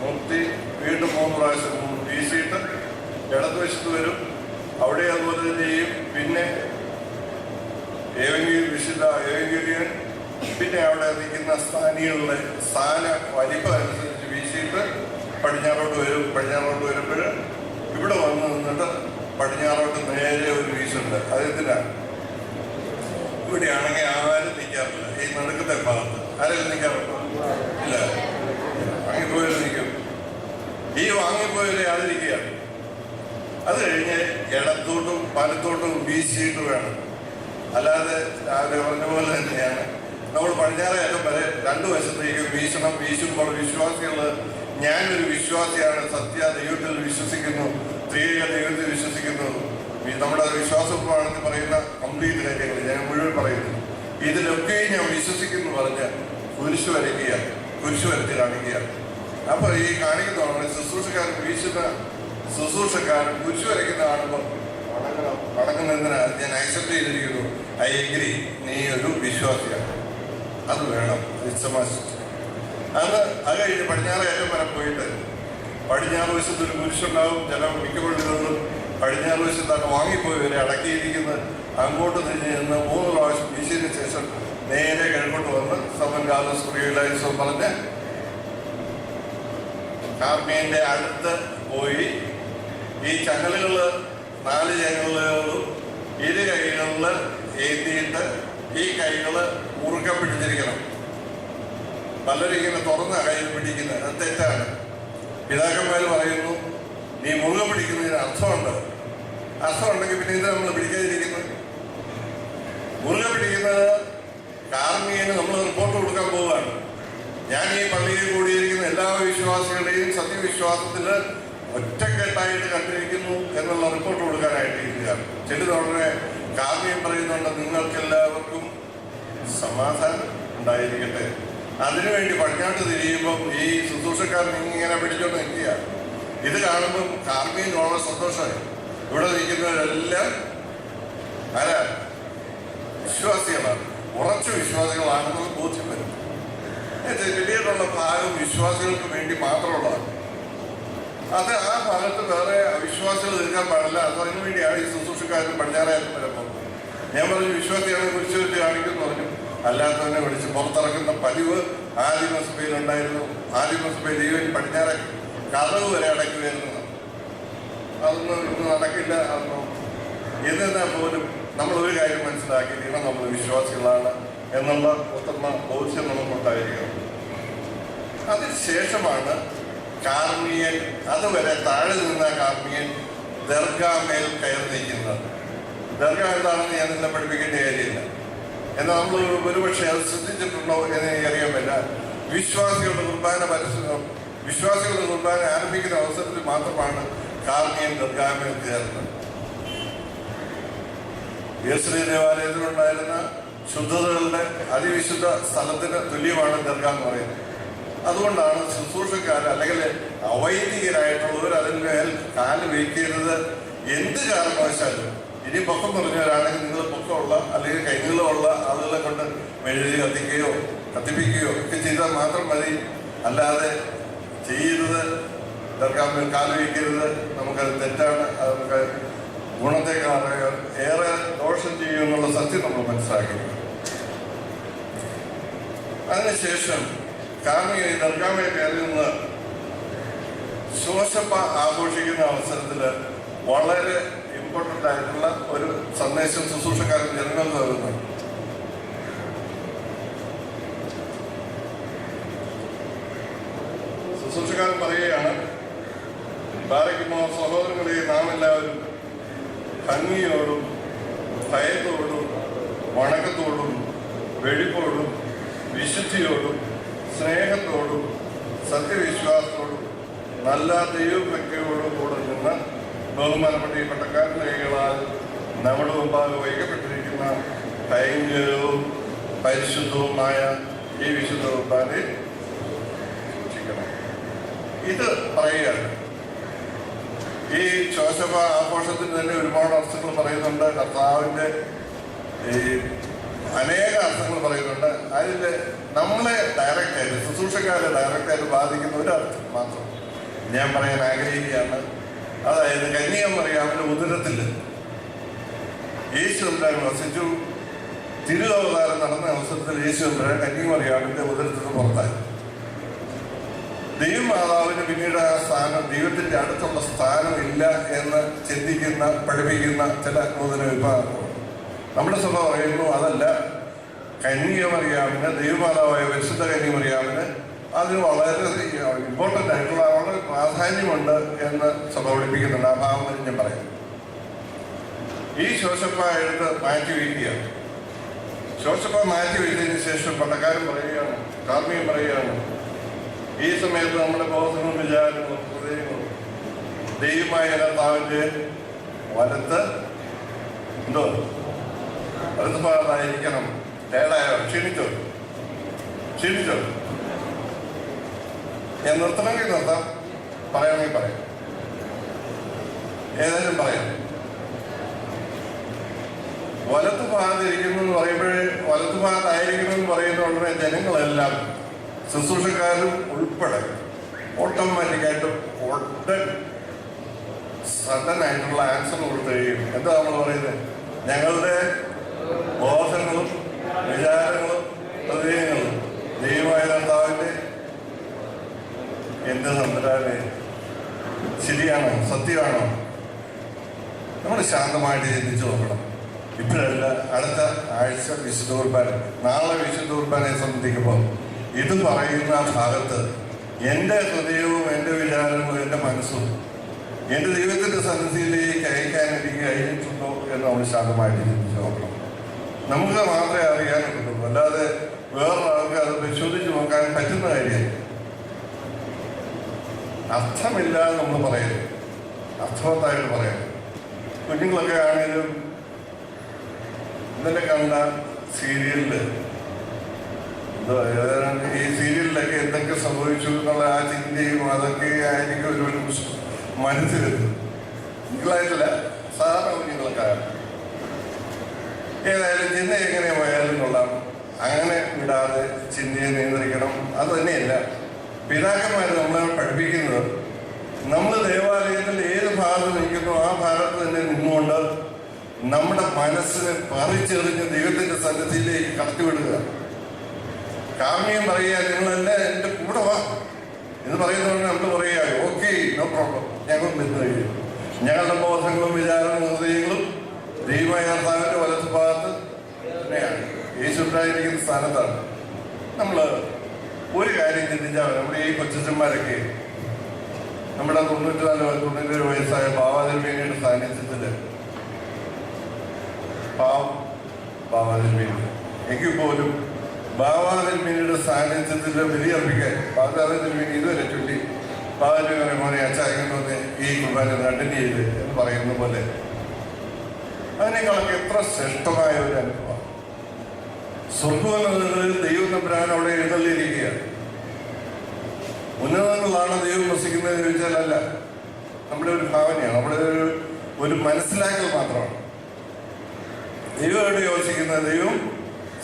മുത്തി വീണ്ടും 3 പ്രാവശ്യം വീശിയിട്ട് ഇടതുവശത്ത് വരും, അവിടെ അതുപോലെ തന്നെ ചെയ്യും. പിന്നെ വിശുദ്ധ ഏവങ്കിരിയൻ, പിന്നെ അവിടെ നിൽക്കുന്ന സ്ഥാനികളുടെ സ്ഥാന വലിപ്പം അനുസരിച്ച് വീശിയിട്ട് പടിഞ്ഞാറോട്ട് വരും. പടിഞ്ഞാറോട്ട് വരുമ്പോൾ ഇവിടെ വന്ന് നിന്നിട്ട് പടിഞ്ഞാറോട്ട് നേരെ ഒരു വീശുണ്ട്. അതെന്തിനാണ്? ഇവിടെയാണെങ്കിൽ ആരും നിൽക്കാറില്ല. ഈ നടുക്കത്തെ ഭാഗത്ത് ആരെങ്കിലും നിൽക്കാറുണ്ടോ? ഇല്ല, വാങ്ങിപ്പോയാൽ നിൽക്കും. ഈ വാങ്ങിപ്പോയാലേ ആതിരിക്കുകയാണ്. അത് കഴിഞ്ഞ് ഇടത്തോട്ടും വലത്തോട്ടും വീശിയിട്ട് വേണം. അല്ലാതെ രാവിലെ പറഞ്ഞ പോലെ തന്നെയാണ് നമ്മൾ പടിഞ്ഞാറേ അറ്റം വരെ 2 വശത്തേക്ക് വീശണം. വീശുമ്പോൾ വിശ്വാസികൾ, ഞാനൊരു വിശ്വാസിയാണ്, സത്യ ദൈവത്തിൽ വിശ്വസിക്കുന്നു, ത്രിയേക ദൈവത്തിൽ വിശ്വസിക്കുന്നു, നമ്മുടെ വിശ്വാസപ്രമാണത്തിൽ പറയുന്ന കംപ്ലീറ്റ് കാര്യങ്ങൾ ഞാൻ മുഴുവൻ പറയുന്നു, ഇതിലൊക്കെ ഞാൻ വിശ്വസിക്കുന്നു പറഞ്ഞ് കുരിശ് വരയ്ക്കുകയാണ്, കുരിശ് വരച്ച് കാണിക്കുകയാണ്. അപ്പോൾ ഈ കാണിക്കുന്നതാണ് ശുശ്രൂഷക്കാരൻ, വീശുന്ന ശുശ്രൂഷക്കാരൻ കുരിശ് വരയ്ക്കുന്ന കാണുമ്പോൾ വണങ്ങുന്നതിന് ഞാൻ ആക്സെപ്റ്റ് ചെയ്തിരിക്കുന്നു, ഐ എഗ്രി, നീ ഒരു വിശ്വാസിയാണ്, അത് വേണം. അത് കഴിഞ്ഞ് പടിഞ്ഞാറ് ഏറ്റവും വരെ പോയിട്ട് പടിഞ്ഞാറ് വശത്ത് ഒരു കുരിശുണ്ടാവും. ചില മിക്കപ്പോഴും പടിഞ്ഞാറ് വശത്താണ് വാങ്ങിപ്പോയവരെ അടക്കിയിരിക്കുന്നത്. അങ്ങോട്ട് തിരിഞ്ഞ് നിന്ന് 3 പ്രാവശ്യം വീശിയതിന് ശേഷം നേരെ കിഴക്കോട്ട് വന്ന് സമൻ കാലസ് പ്രിയലൈസോ പറഞ്ഞ് കാർമീൻ്റെ അടുത്ത് പോയി ഈ ചങ്ങലുകൾ 4 ചങ്ങലുകളും 2 കൈകളിൽ ഏന്തിയിട്ട് ഈ കൈകൾ മുറുക്ക പിടിച്ചിരിക്കണം. പലരും ഇങ്ങനെ തുറന്ന കയ്യിൽ പിടിക്കുന്നത് അത് തെറ്റാണ്. പിതാക്കന്മാർ പറയുന്നു, നീ മുറുകെ പിടിക്കുന്നതിന് അർത്ഥമുണ്ട്. അർത്ഥമുണ്ടെങ്കിൽ പിന്നെ ഇത് നമ്മൾ പിടിക്കാതിരിക്കുന്നത്. മുറുകെ പിടിക്കുന്നത് കാർമ്മികന് നമ്മൾ റിപ്പോർട്ട് കൊടുക്കാൻ പോവുകയാണ്. ഞാൻ ഈ പള്ളിയിൽ കൂടിയിരിക്കുന്ന എല്ലാ വിശ്വാസികളെയും സത്യവിശ്വാസത്തിൽ ഒറ്റക്കെട്ടായിട്ട് കണ്ടിരിക്കുന്നു എന്നുള്ള റിപ്പോർട്ട് കൊടുക്കാനായിട്ട് ഇരിക്കുകയാണ്. ചിലതോടെ കാവ്യം പറയുന്നുണ്ട്, നിങ്ങൾക്കെല്ലാവർക്കും സമാധാനം ഉണ്ടായിരിക്കട്ടെ. അതിനുവേണ്ടി പടിഞ്ഞാട്ട് തിരിയുമ്പം ഈ ശുശ്രൂഷക്കാരൻ ഇങ്ങനെ പിടിച്ചോണ്ട് നിൽക്കുക. ഇത് കാണുമ്പം കാർമ്മികൻ വളരെ സന്തോഷമായി. ഇവിടെ നിൽക്കുന്നവരെല്ലാം ആരാ? വിശ്വാസികളാണ്, ഉറച്ച വിശ്വാസികളാണെന്നുള്ള ബോധ്യം വരും. പിന്നീടുള്ള ഭാഗം വിശ്വാസികൾക്ക് വേണ്ടി മാത്രമുള്ളതാണ്. അത് ആ ഭാഗത്ത് വേറെ അവിശ്വാസികൾ നിൽക്കാൻ പാടില്ല. അത് അതിനു വേണ്ടിയാണ് ഈ ശുശ്രൂഷക്കാരൻ പടിഞ്ഞാറായാലും വരുമ്പോൾ ഞാൻ പറഞ്ഞു, വിശ്വാസികളെ കുറിച്ച് വെച്ച് കാണിക്കുന്നു പറഞ്ഞു. അല്ലാത്തവനെ വിളിച്ച് പുറത്തിറക്കുന്ന പതിവ് ആദിമസഭയിലുണ്ടായിരുന്നു. ആദിമസഭയിൽ ഈവൻ പടിഞ്ഞാറെ കഥവ് വരെ അടക്കി വരുന്നത്. അതൊന്നും ഇന്ന് നടക്കില്ല. അതൊന്നും എന്നാൽ പോലും നമ്മളൊരു കാര്യം മനസ്സിലാക്കിയിരിക്കണം, നമ്മൾ വിശ്വാസികളാണ് എന്നുള്ള ഉത്തമ ബോധ്യം നമുക്കുണ്ടായിരിക്കണം. അതിനുശേഷമാണ് കാർമ്മിയൻ, അതുവരെ താഴെ നിന്ന കാർമ്മിയൻ ദർഗാമേൽ കയറി നിൽക്കുന്നത്. ദർഗ എന്താണെന്ന് ഞാൻ നിന്നെ പഠിപ്പിക്കേണ്ട കാര്യമില്ല. എന്നാൽ നമ്മൾ ഒരുപക്ഷെ അത് ശ്രദ്ധിച്ചിട്ടുണ്ടോ എന്ന് എനിക്കറിയാൻ പറ്റില്ല. വിശ്വാസികളുടെ കുർബാന ആരംഭിക്കുന്ന അവസരത്തിൽ മാത്രമാണ് കാർമ്മിയൻ ദർഗാമേൽ കയറുന്നത്. യേശുദൈവ ദേവാലയത്തിലുണ്ടായിരുന്ന ശുദ്ധതകളുടെ അതിവിശുദ്ധ സ്ഥലത്തിന് തുല്യമാണ് ദർഗ എന്ന് പറയുന്നത്. അതുകൊണ്ടാണ് ശുശ്രൂഷക്കാർ അല്ലെങ്കിൽ അവൈദികരായിട്ടുള്ളവർ അതിന്മേൽ കാല് വയ്ക്കരുത്. എന്ത് കാരണവശാലും ഇനി പൊക്കം പറഞ്ഞവരാണെങ്കിൽ നിങ്ങൾ പൊക്കമുള്ള അല്ലെങ്കിൽ കൈനീളമുള്ള ആളുകളെ കൊണ്ട് മെഴുതി കത്തിക്കുകയോ കത്തിപ്പിക്കുകയോ ഒക്കെ ചെയ്താൽ മാത്രം മതി. അല്ലാതെ ചെയ്യരുത്, ദർഗാമിൽ കാല് വയ്ക്കരുത്, നമുക്കത് തെറ്റാണ്, അത് നമുക്ക് ഗുണത്തെക്കാൾ ഏറെ ദോഷം ചെയ്യും എന്നുള്ള സത്യം നമ്മൾ മനസ്സിലാക്കി. അതിനുശേഷം കാർമിക ദർഗാമയെ കയറി നിന്ന് ശോശപ്പ ആഘോഷിക്കുന്ന അവസരത്തിൽ വളരെ ഇമ്പോർട്ടൻ്റ് ആയിട്ടുള്ള ഒരു സന്ദേശം ശുശ്രൂഷക്കാരൻ ജനങ്ങൾക്ക് നൽകുന്നു. ശുശ്രൂഷക്കാരൻ പറയുകയാണ്, ബാരക്കുമോ സഹോദരങ്ങളെ, നാം എല്ലാവരും ഭംഗിയോടും ഭയത്തോടും വണക്കത്തോടും വെടിപ്പോടും വിശുദ്ധിയോടും സ്നേഹത്തോടും സത്യവിശ്വാസത്തോടും നല്ല ദൈവഭക്തിയോടും കൂടെ നിന്ന് ബഹുമാനപ്പെട്ട ഈ പട്ടക്കാരൻ നമ്മുടെ മുമ്പാകെ വയ്ക്കപ്പെട്ടിരിക്കുന്ന ഭയങ്കരവും പരിശുദ്ധവുമായ ഈ വിശുദ്ധ കുർബാനയെ സൂക്ഷിക്കണം. ഇത് പറയുകയാണ്. ഈ ശോശപ്പ ആഘോഷത്തിന് തന്നെ ഒരുപാട് അർത്ഥങ്ങൾ പറയുന്നുണ്ട്. കർത്താവിൻ്റെ ഈ അനേക അർത്ഥങ്ങൾ പറയുന്നുണ്ട്. അതിൽ നമ്മളെ ഡയറക്റ്റായിട്ട്, ശുശ്രൂഷക്കാരെ ഡയറക്റ്റായിട്ട് ബാധിക്കുന്ന ഒരു അർത്ഥം മാത്രം ഞാൻ പറയാൻ ആഗ്രഹിക്കുകയാണ്. അതായത് കന്യാമറിയാമിന്റെ ഉദരത്തിൽ യേശു തമ്പുരാൻ വസിച്ചു. തിരുവവതാരം നടന്ന അവസരത്തിൽ യേശു തമ്പുരാൻ കന്യാമറിയാമിന്റെ ഉദരത്തിൽ നിന്ന് പുറത്തായി. ദൈവമാതാവിന് പിന്നീട് ആ സ്ഥാനം, ദൈവത്തിന്റെ അടുത്തുള്ള സ്ഥാനം ഇല്ല എന്ന് ചിന്തിക്കുന്ന, പഠിപ്പിക്കുന്ന ചില നൂതന വിഭാഗങ്ങൾ. നമ്മുടെ സഭ പറയുന്നു അതല്ല, കന്യാമറിയാമിന്, ദൈവമാതാവായ പരിശുദ്ധ കന്യാമറിയാമിന് അതിന് വളരെ ഇമ്പോർട്ടൻ്റ് ആയിട്ടുള്ള, വളരെ പ്രാധാന്യമുണ്ട് എന്ന് സഭ പഠിപ്പിക്കുന്നുണ്ട്. ആ ഭാവം ഞാൻ പറയാം. ഈ ശോശപ്പ എടുത്ത് മാറ്റി വയ്ക്കുകയാണ്. ശോശപ്പ മാറ്റി വയ്ച്ചതിന് ശേഷം പട്ടക്കാരൻ പറയുകയാണ്, കാർമികൻ പറയുകയാണ്, ഈ സമയത്ത് നമ്മുടെ ബോധങ്ങളും വിചാരങ്ങളും ഹൃദയങ്ങളും ദൈവമായ കർത്താവിൻ്റെ വലത്ത് വലത്ത് ഭാഗത്തായിരിക്കണം. ഏടായോ? ക്ഷീണിച്ചോ? ഞാൻ നിർത്തണമെങ്കിൽ നിർത്താം, പറയണമെങ്കിൽ പറയാം, ഏതായാലും പറയാം. വലത്ത് ഭാഗത്തിരിക്കുന്നു എന്ന് പറയുമ്പോഴേ, വലത്ത് ഭാഗത്തായിരിക്കുന്നു എന്ന് പറയുന്ന ഉടനെ ജനങ്ങളെല്ലാം, ശുശ്രൂഷക്കാരും ഉൾപ്പെടെ, ഓട്ടോമാറ്റിക്കായിട്ടും സഡനായിട്ടുള്ള ആൻസർ കൊടുക്കുകയും, എന്താ നമ്മൾ പറയുന്നത്, ഞങ്ങളുടെ ബോധങ്ങളും വിചാരങ്ങളും ഹൃദയങ്ങളും ദൈവമായ കർത്താവിൻ്റെ എന്ത് തമ്പുരാനെ, ശരിയാണോ, സത്യമാണോ? നമ്മൾ ശാന്തമായിട്ട് ചിന്തിച്ചു നോക്കണം. ഇപ്പോഴല്ല, അടുത്ത ആഴ്ച വിശുദ്ധ കുർബാന, നാളെ വിശുദ്ധ കുർബാനയെ സംബന്ധിക്കുമ്പോൾ ഇത് പറയുന്ന ഭാഗത്ത് എൻ്റെ ഹൃദയവും എൻ്റെ വിചാരവും എൻ്റെ മനസ്സും എൻ്റെ ദൈവത്തിൻ്റെ സന്നിധിയിലേക്ക് അയക്കാൻ എനിക്ക് കഴിഞ്ഞിട്ടുണ്ടോ എന്ന് നമ്മൾ ശാന്തമായിട്ട് ചിന്തിച്ചു നോക്കണം. നമുക്ക് മാത്രമേ അറിയാനുള്ളൂ, അല്ലാതെ വേറൊരാൾക്ക് അത് പരിശോധിച്ച് നോക്കാൻ പറ്റുന്ന കാര്യമല്ല. അർത്ഥമില്ലാതെ നമ്മൾ പറയരുത്, അർത്ഥവത്തായിട്ട് പറയാം. കുഞ്ഞുങ്ങളൊക്കെ ആണെങ്കിലും ഇന്നലെ കണ്ട സീരിയലില് ഈ സീരിയലിലൊക്കെ എന്തൊക്കെ സംഭവിച്ചു എന്നുള്ള ആ ചിന്തയും അതൊക്കെ ആയിരിക്കും ഒരു മനസ്സിലെത്തും. കുഞ്ഞുങ്ങളായിട്ടില്ല, സാധാരണ കുഞ്ഞുങ്ങളൊക്കെ ഏതായാലും ചിന്ത എങ്ങനെ പോയാലും കൊള്ളാം, അങ്ങനെ വിടാതെ ചിന്തയെ നിയന്ത്രിക്കണം. അത് തന്നെയല്ല പിതാക്കന്മാർ നമ്മളെ പഠിപ്പിക്കുന്നത്, നമ്മൾ ദേവാലയത്തിൽ ഏത് ഭാഗത്ത് നിൽക്കുന്നു ആ ഭാഗത്ത് തന്നെ നിന്നുകൊണ്ട് നമ്മുടെ മനസ്സിനെ പറിച്ചെറിഞ്ഞ് ദൈവത്തിന്റെ സന്നിധിയിലേക്ക് കടത്തിവിടുക. കാർമികം പറയുക, നിങ്ങളെല്ലാം എൻ്റെ കൂടെ വാ എന്ന് പറയുന്നതുകൊണ്ട് നമ്മൾ പറയുക, ഓക്കെ, നോ പ്രോബ്ലം, ഞങ്ങൾ നിന്ന് കഴിയും. ഞങ്ങളുടെ ബോധങ്ങളും വിചാരങ്ങളും ഹൃദയങ്ങളും ദൈവമായ കർത്താവിൻ്റെ വലത്ത് ഭാഗത്ത് തന്നെയാണ്, യേശുവിനായിരിക്കുന്ന സ്ഥാനത്താണ്. നമ്മൾ ഒരു കാര്യം ചിന്തിച്ചാൽ, നമ്മുടെ ഈ കൊച്ചന്മാരൊക്കെ നമ്മുടെ 94 വയസ്സായ ബാവാതിരുമേനിയുടെ സാന്നിധ്യത്തിൽ എങ്കിൽ പോലും ബാവാതിരുമേനിയുടെ സാന്നിധ്യത്തിൽ ബലിയർപ്പിക്കാൻ ബാവാതിരുമേനി ഇതുവരെ ചൊല്ലി ബാവാതിരുമേനെ മോനെ അച്ചായണമെന്ന് ഈ കുർബാന കണ്ടിന്യൂ ചെയ്ത് എന്ന് പറയുന്ന പോലെ അതിനേക്കാളൊക്കെ എത്ര ശ്രേഷ്ഠമായ ഒരു അനുഭവം. സ്വർഗങ്ങളിൽ ദൈവം തമ്പുരാൻ അവിടെ എഴുന്നള്ളിയിരിക്കുകയാണ്. ഉന്നതങ്ങളിലാണ് ദൈവം വസിക്കുന്നതെന്ന് ചോദിച്ചാൽ അല്ല, നമ്മുടെ ഒരു ഭാവനയാണ്, നമ്മുടെ ഒരു മനസ്സിലാക്കൽ മാത്രമാണ്. ദൈവം എവിടെ യോജിക്കുന്നത്? ദൈവം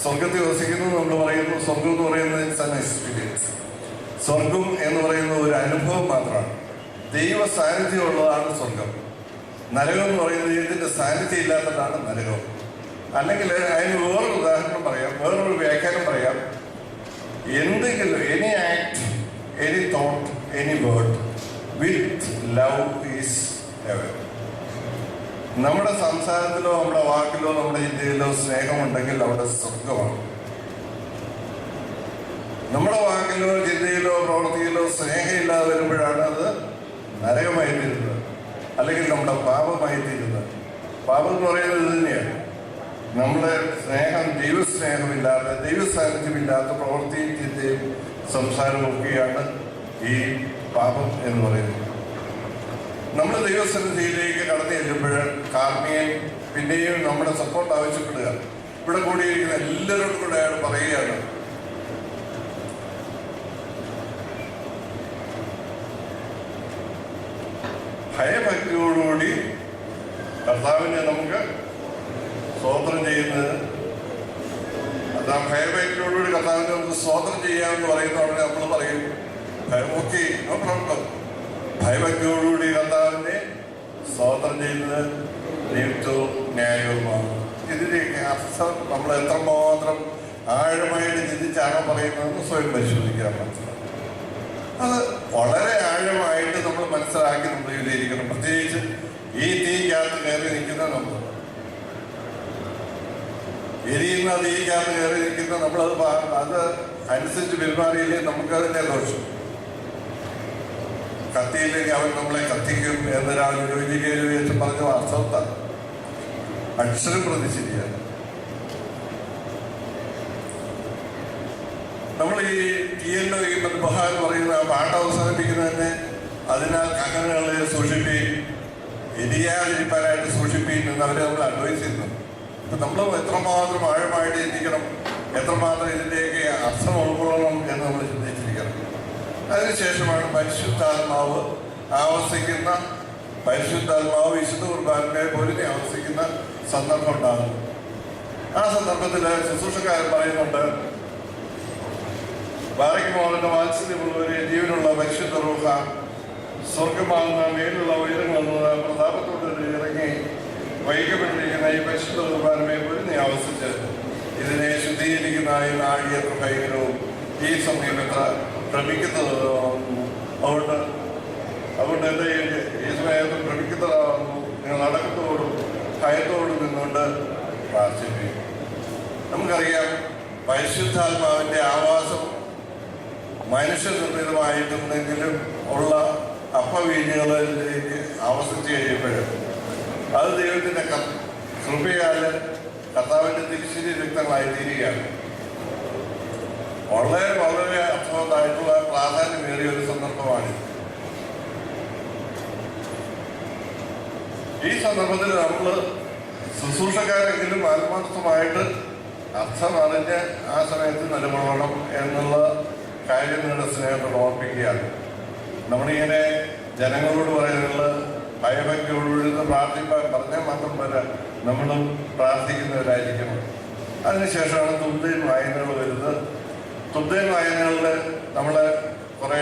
സ്വർഗത്തിൽ വസിക്കുന്നു നമ്മൾ പറയുന്നു. സ്വർഗം എന്ന് പറയുന്നത് ഇറ്റ്സ് ആൻ എക്സ്പീരിയൻസ്. സ്വർഗം എന്ന് പറയുന്നത് ഒരു അനുഭവം മാത്രമാണ്. ദൈവ സാന്നിധ്യം ഉള്ളതാണ് സ്വർഗം. നരകം എന്ന് പറയുന്നത് ഇതിന്റെ സാന്നിധ്യം ഇല്ലാത്തതാണ് നരകം. അല്ലെങ്കിൽ അതിന് വേറൊരു ഉദാഹരണം പറയാം, വേറൊരു വ്യാഖ്യാനം പറയാം. എന്തെങ്കിലും any act, any thought, any word with love is heaven. നമ്മുടെ സംസാരത്തിലോ നമ്മുടെ വാക്കിലോ നമ്മുടെ ചിന്തയിലോ സ്നേഹമുണ്ടെങ്കിൽ അവിടെ സ്വർഗമാണ്. നമ്മുടെ വാക്കിലോ ചിന്തയിലോ പ്രവൃത്തിയിലോ സ്നേഹമില്ലാതെ വരുമ്പോഴാണ് അത് നരകമായി തീരുന്നത്, അല്ലെങ്കിൽ നമ്മുടെ പാപമായി തീരുന്നത്. പാപം എന്ന് പറയുന്നത് ഇത് തന്നെയാണ്. നമ്മുടെ സ്നേഹം, ദൈവസ്നേഹമില്ലാത്ത, ദൈവസാന്നിധ്യമില്ലാത്ത പ്രവൃത്തിയും ചിന്തയും സംസാരവും ഒക്കെയാണ് ഈ പാപം എന്ന് പറയുന്നത്. നമ്മൾ ദൈവസന്നിധിയിലേക്ക് കടന്നു ചെല്ലുമ്പോൾ കാർമ്മികൻ പിന്നെയും നമ്മുടെ സപ്പോർട്ട് ആവശ്യപ്പെടുക. ഇവിടെ കൂടിയിരിക്കുന്ന എല്ലാവരോടും കൂടെ അയാൾ പറയുകയാണ്, ഭയഭക്തിയോടുകൂടി കർത്താവിനെ നമുക്ക് സ്തോത്രം ചെയ്യുന്നത്. അതാ ഭയഭക്തിയോടുകൂടി കർത്താവിനെ നമുക്ക് സ്തോത്രം ചെയ്യാമെന്ന് പറയുന്നതോടെ നമ്മൾ പറയും ഓക്കെ, നോ പ്രോബ്ലം. ഭയഭക്തിയോടുകൂടി കർത്താവിനെ സ്തോത്രം ചെയ്യുന്നത് നിത്യവും ന്യായവുമാണ്. ഇതിലേക്ക് അർത്ഥം നമ്മൾ എത്രമാത്രം ആഴമായിട്ട് ചിന്തിച്ചാണോ പറയുന്നതെന്ന് സ്വയം പരിശോധിക്കാൻ മനസ്സിലാവും. അത് വളരെ ആഴമായിട്ട് നമ്മൾ മനസ്സിലാക്കി നമ്മൾ വിലയിരിക്കണം. പ്രത്യേകിച്ച് ഈ തീക്കകത്ത് കയറി നിൽക്കുന്ന നമ്മൾ, എരിയുന്ന തീക്കകത്ത് കയറി നിൽക്കുന്ന നമ്മളത് അത് അനുസരിച്ച് പെരുമാറിയില്ലേ നമുക്കതിൻ്റെ ദോഷം. കത്തിയില്ലെങ്കിൽ അവൻ നമ്മളെ കത്തിക്കും എന്നൊരാൾ വിവേചിച്ച് പറഞ്ഞ അർത്ഥം അക്ഷരം പ്രതി ശരിയാണ്. നമ്മൾ ഈ TLO ഈ മദ്ബഹ എന്ന് പറയുന്ന ആ പാട്ട് അവസാനിപ്പിക്കുന്നതന്നെ അതിനാൽ കങ്ങനകളെ സൂക്ഷിപ്പീൻ, എരിയാതിരിക്കാനായിട്ട് സൂക്ഷിപ്പീൻ എന്നവരെ നമ്മൾ അഡ്വൈസ് ചെയ്യുന്നു. ഇപ്പം നമ്മൾ എത്രമാത്രം ആഴമായിട്ട് ചിന്തിക്കണം, എത്രമാത്രം ഇതിൻ്റെയൊക്കെ അർത്ഥം ഉൾക്കൊള്ളണം എന്ന് നമ്മൾ ചിന്തിച്ചിരിക്കണം. അതിനുശേഷമാണ് പരിശുദ്ധാത്മാവ് ആവർത്തിക്കുന്ന, പരിശുദ്ധാത്മാവ് വിശുദ്ധ കുർബാനയെ പൊരുതി ആവർത്തിക്കുന്ന സന്ദർഭം ഉണ്ടാകുന്നു. ആ സന്ദർഭത്തിൽ ശുശ്രൂഷക്കാരൻ പറയുന്നുണ്ട്, ബാരയ്ക്കുമോഹന്റെ വാത്സല്യമുള്ളവരെ, ജീവനുള്ള പരിശുദ്ധ റൂഹ സ്വർഗമാകുന്ന മേലുള്ള ഉയരങ്ങളെന്നത് പ്രതാപത്തോട് ഇറങ്ങി വൈകപ്പെട്ടിരിക്കുന്ന ഈ പരിശുദ്ധ കുർബാനയെ പൊരുതി ആവർത്തിച്ച് ഇതിനെ ശുദ്ധീകരിക്കുന്ന ഈ നാഴിക എത്ര ഭയങ്കരവും ഈ സമയം എത്ര ഭ്രമിക്കുന്നതാകുന്നു. അതുകൊണ്ട് എന്താ ഈ സമയത്ത് ഭ്രമിക്കുന്നതാകുന്നു. നിങ്ങൾ അടക്കത്തോടും ഭയത്തോടും നിന്നുകൊണ്ട് പ്രാർത്ഥിക്കും. നമുക്കറിയാം, പരിശുദ്ധാത്മാവിന്റെ ആവാസം മനുഷ്യനിർമ്മിതമായിട്ടുണ്ടെങ്കിലും ഉള്ള അപ്പവീഞ്ഞുകളിലേക്ക് ആവസിച്ച് കഴിയുമ്പോൾ അത് ദൈവത്തിന്റെ കൃപയാല് കർത്താവിന്റെ തിരിശരി രക്തങ്ങളായി തീരുകയാണ്. വളരെ വളരെ അർത്ഥവത്തായിട്ടുള്ള പ്രാധാന്യമേറിയ ഒരു സന്ദർഭമാണിത്. ഈ സന്ദർഭത്തിൽ നമ്മൾ ശുശ്രൂഷക്കാരെങ്കിലും ആത്മാർത്ഥമായിട്ട് അർത്ഥം അറിഞ്ഞ് ആ സമയത്ത് നിലകൊള്ളണം എന്നുള്ള കാര്യം നിങ്ങളുടെ സ്നേഹത്തോട് ഓർപ്പിക്കുകയാണ്. നമ്മളിങ്ങനെ ജനങ്ങളോട് പറയുന്നത് ഭയഭക്തിയോടുകൂടി പ്രാർത്ഥിക്കാൻ പറഞ്ഞാൽ മാത്രം പോരാ, നമ്മളും പ്രാർത്ഥിക്കുന്നവരായിരിക്കണം. അതിനുശേഷമാണ് തുബ്ദൈൻ വായനകൾ വരുന്നത്. തുബ്ദൈൻ വായനകളിൽ നമ്മൾ കുറേ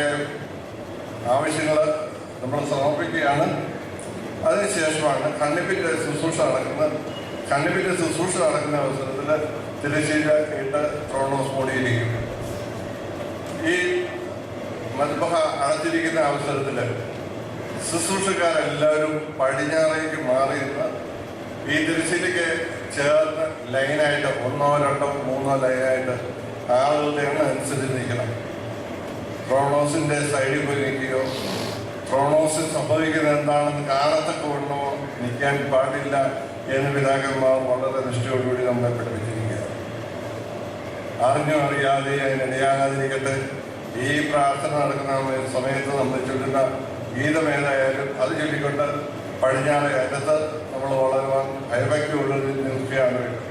ആവശ്യങ്ങൾ നമ്മൾ സമർപ്പിക്കുകയാണ്. അതിനുശേഷമാണ് ഖണ്ഡിപ്പിൻ്റെ ശുശ്രൂഷ നടക്കുന്നത്. ഖണ്ഡിപ്പിൻ്റെ ശുശ്രൂഷ നടക്കുന്ന അവസരത്തിൽ തിരശ്ശീല ഇട്ട് ത്രോണോസ് മൂടിയിരിക്കും. ഈ മദ്ബഹ അടച്ചിരിക്കുന്ന അവസരത്തിൽ ശുശ്രൂഷക്കാരെല്ലാവരും പടിഞ്ഞാറേക്ക് മാറിയിരുന്ന ഈ തിരശ്ശീലയ്ക്ക് ചേർന്ന് ലൈനായിട്ട് 1, 2, 3 ലൈനായിട്ട് ആളുകളുടെ എണ്ണം അനുസരിച്ച് നിൽക്കണം. ത്രോണോസിന്റെ സൈഡിൽ പോയി നിൽക്കുകയോ ത്രോണോസിൽ സംഭവിക്കുന്നത് എന്താണെന്ന് കാണത്തക്ക വണ്ണമോ നിൽക്കാൻ പാടില്ല എന്ന് പിതാക്കന്മാർ വളരെ നിഷ്ഠയോടുകൂടി നമ്മളെ പഠിപ്പിച്ചിരിക്കുക. അറിഞ്ഞോ അറിയാതെ അതിനിടയാകാതിരിക്കട്ടെ. ഈ പ്രാർത്ഥന നടക്കുന്ന സമയത്ത് നമ്മൾ ചൊല്ലുന്ന ഗീതമേതായാലും അത് ചൊല്ലിക്കൊണ്ട് പടിഞ്ഞാറ് അറ്റത്ത് നമ്മൾ വളരുവാൻ ഭയഭക്തിയുള്ളൊരു നിൽക്കുകയാണ് വേണ്ടത്.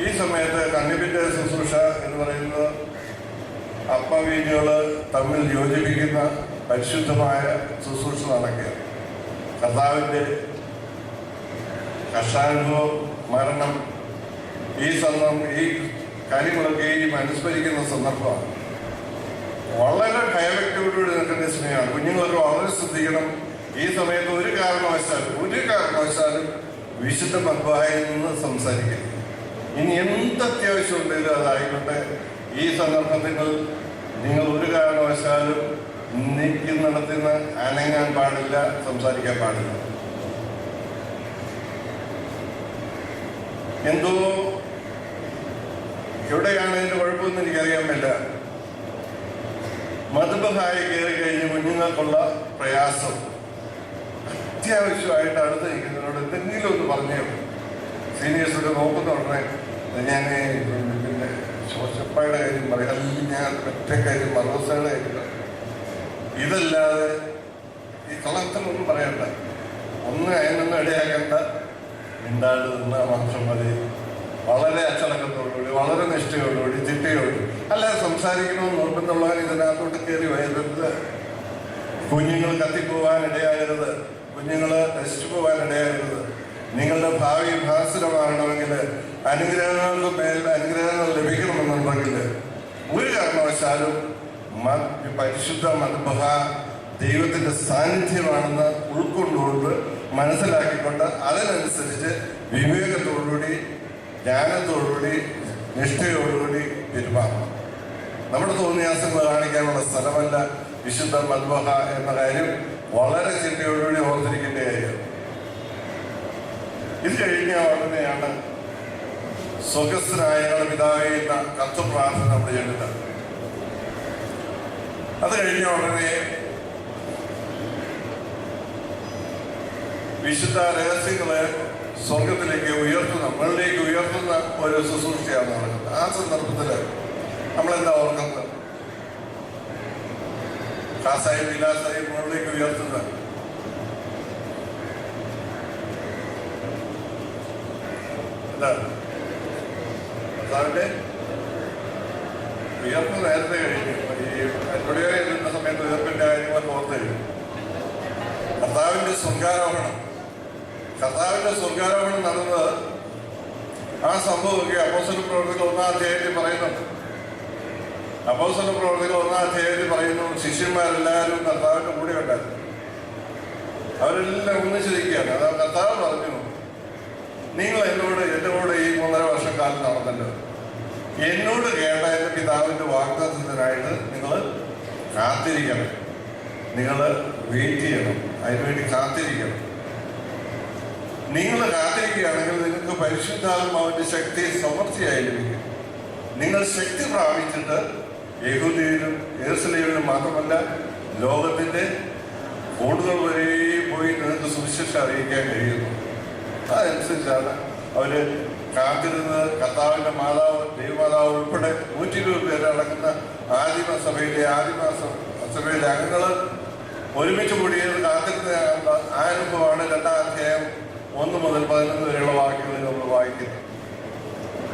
ഈ സമയത്ത് കണ്ണിപ്പിന്റെ ശുശ്രൂഷ എന്ന് പറയുന്നത് അപ്പവീഞ്ഞുകൾ തമ്മിൽ യോജിപ്പിക്കുന്ന പരിശുദ്ധമായ ശുശ്രൂഷ നടക്കുക. കർത്താവിൻ്റെ കർഷാനുഭവം, മരണം, ഈ കാര്യങ്ങളൊക്കെയും അനുസ്മരിക്കുന്ന സന്ദർഭമാണ്. വളരെ ഭയഭക്തിയോടുകൂടി നിൽക്കുന്ന സ്നേഹമാണ്. കുഞ്ഞുങ്ങളൊക്കെ വളരെ ശ്രദ്ധിക്കണം. ഈ സമയത്ത് ഒരു കാരണവശാലും വിശുദ്ധ മദ്ബഹായിൽ നിന്ന് സംസാരിക്കരുത്. ഇനി എന്ത് അത്യാവശ്യം ഉണ്ടെങ്കിലും അതായിക്കോട്ടെ, ഈ സന്ദർഭത്തിൽ നിങ്ങൾ ഒരു കാരണവശാലും നിൽക്കുന്നിടത്ത് നിന്ന് അനങ്ങാൻ പാടില്ല, സംസാരിക്കാൻ പാടില്ല. എന്തോ എവിടെയാണ് ഇതിന്റെ കുഴപ്പമൊന്നും എനിക്കറിയാൻ പറ്റില്ല. മദ്ബഹായി കയറി കഴിഞ്ഞ് കുഞ്ഞുങ്ങൾക്കുള്ള പ്രയാസം അത്യാവശ്യമായിട്ട് അടുത്ത് നിൽക്കുന്നതിനോട് എന്തെങ്കിലും ഒന്ന് പറഞ്ഞേ. സീനിയേഴ്സൊക്കെ നോക്കുന്ന ഉടനെ ഞാൻ പിന്നെ ശോശപ്പയുടെ കാര്യം പറയാം, അല്ലെങ്കിൽ ഞാൻ മറ്റേ കാര്യം മറോസയുടെ കാര്യം, ഇതല്ലാതെ ഈ കളത്തിലൊന്നും പറയണ്ട. ഒന്ന് അതിനൊന്നും ഇടയാക്കണ്ട, മിണ്ടാണ്ട് നിന്നാൽ മാത്രം മതി. വളരെ അച്ചടക്കത്തോടുകൂടി, വളരെ നിഷ്ഠയോടുകൂടി, ചിട്ടയോടുകൂടി. അല്ലാതെ സംസാരിക്കണമെന്ന് നിർബന്ധമുള്ളവർ ഇതിനകത്തോട്ട് കയറി വരരുത്. കുഞ്ഞുങ്ങൾ കത്തിപ്പോവാനിടയാകരുത്, കുഞ്ഞുങ്ങൾ നശിച്ചു പോകാനിടയാകരുത്. നിങ്ങളുടെ ഭാവി ഭാസുരമാകണമെങ്കിൽ, അനുഗ്രഹങ്ങൾക്ക് മേൽ അനുഗ്രഹങ്ങൾ ലഭിക്കണമെന്നുണ്ടെങ്കിൽ ഒരു കാരണവശാലും പരിശുദ്ധ മദ്ബഹ ദൈവത്തിന്റെ സാന്നിധ്യമാണെന്ന് ഉൾക്കൊണ്ടുകൊണ്ട് മനസ്സിലാക്കിക്കൊണ്ട് അതിനനുസരിച്ച് വിവേകത്തോടുകൂടി, ജ്ഞാനത്തോടുകൂടി, നിഷ്ഠയോടുകൂടി പെരുമാറണം. നമ്മുടെ തോന്നിയാസങ്ങൾ കാണിക്കാനുള്ള സ്ഥലമല്ല വിശുദ്ധ മദ്ബഹ എന്ന കാര്യം വളരെ ചിന്തയോടുകൂടി ഓർത്തിരിക്കേണ്ട കാര്യം. ഇത് കഴിഞ്ഞ ഉടനെയാണ് സ്വർഗസ്ഥനായ ഞങ്ങളുടെ പിതാവേ എന്ന കർത്തൃപ്രാർത്ഥന നമ്മൾ ചെല്ലുന്നത്. അത് കഴിഞ്ഞ ഉടനെ വിശുദ്ധ രഹസ്യങ്ങളെ സ്വർഗത്തിലേക്ക് മുകളിലേക്ക് ഉയർത്തുന്ന ഒരു ശുശ്രൂഷയാണ് നടക്കുന്നത്. ആ സന്ദർഭത്തിൽ നമ്മളെന്താ ഓർക്കുന്നത്? കാസായി വിലാസായി മുകളിലേക്ക് ഉയർത്തുന്നത്. എന്താണ് കർത്താവിന്റെ ഉയർപ്പ് നേരത്തെ കഴിഞ്ഞു. ഈ എവിടെയോ ഇരുന്ന സമയത്ത് ഉയർപ്പിന്റെ കാര്യങ്ങളൊക്കെ ഓർത്ത് കഴിഞ്ഞു. കർത്താവിന്റെ സ്വർഗാരോഹണം നടന്നത്, ആ സംഭവമൊക്കെ അപ്പോസ്തല പ്രവർത്തികൾ 1-ാം അധ്യായത്തിൽ പറയുന്നുണ്ട്. അപ്പോസ്തല പ്രവർത്തികൾ 1-ാം അധ്യായത്തിൽ പറയുന്നു, ശിഷ്യന്മാരെല്ലാവരും കർത്താവിന്റെ കൂടെ ഉണ്ടായിരുന്നു. അവരെല്ലാം ഒന്നിച്ചിരിക്കുകയാണ്. അതാ കർത്താവ് പറഞ്ഞു, നിങ്ങൾ എൻ്റെ കൂടെ ഈ 3.5 വർഷക്കാലം നടന്നല്ലോ. എന്നോട് കേട്ട എൻ്റെ പിതാവിൻ്റെ വാഗ്ദത്തത്തിനായിട്ട് നിങ്ങൾ കാത്തിരിക്കണം, നിങ്ങൾ വെയിറ്റ് ചെയ്യണം, അതിനുവേണ്ടി കാത്തിരിക്കണം. നിങ്ങൾ കാത്തിരിക്കുകയാണെങ്കിൽ നിങ്ങൾക്ക് പരിശുദ്ധാത്മാവിന്റെ ശക്തി സമൃദ്ധിയായി ലഭിക്കും. നിങ്ങൾ ശക്തി പ്രാപിച്ചിട്ട് യഹൂദയിലും യെരൂശലേമിലും മാത്രമല്ല ലോകത്തിന്റെ കൂടുതൽ വരെ പോയി നിങ്ങൾക്ക് സുവിശേഷം അറിയിക്കാൻ കഴിയുന്നു. അതനുസരിച്ചാണ് അവര് കാത്തിരുന്നത്. കർത്താവിന്റെ മാതാവ്, ദൈവമാതാവ് ഉൾപ്പെടെ 120 പേര് അടങ്ങുന്ന ആദിമസഭയിലെ അംഗങ്ങള് ഒരുമിച്ച് കൂടിയത് കാത്തിരുന്ന ആ അനുഭവമാണ് 2-ാം അധ്യായം 1 മുതൽ 11 വരെയുള്ള വാക്യങ്ങളിൽ നമ്മൾ വായിക്കുന്നത്.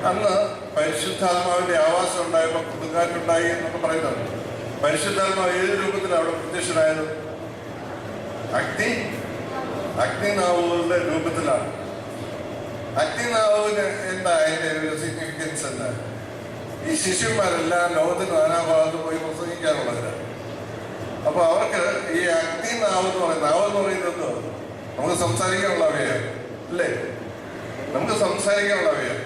അന്ന് പരിശുദ്ധാത്മാവിന്റെ ആവാസം ഉണ്ടായപ്പോൾ കൊടുങ്കാറ്റുണ്ടായി എന്നൊക്കെ പറയുന്നുണ്ട്. പരിശുദ്ധാത്മാവ് ഏത് രൂപത്തിലാണ് അവിടെ പ്രത്യക്ഷനായത്? അഗ്നിനാവുകളുടെ രൂപത്തിലാണ്. അഗ്നിനാവിന് എന്താ അതിന്റെ ഒരു സിഗ്നിഫിക്കൻസ്? എന്താ? ഈ ശിഷ്യന്മാരെല്ലാം ലോകത്തിന് നാനാഭാഗത്ത് പോയി പ്രസംഗിക്കാനുള്ളവരാണ്. അപ്പൊ അവർക്ക് ഈ അഗ്നിനാവ് എന്ന് പറയുന്നത് നമുക്ക് സംസാരിക്കാനുള്ളവയാണ്, അല്ലേ? നമുക്ക് സംസാരിക്കാനുള്ളവയാണ്.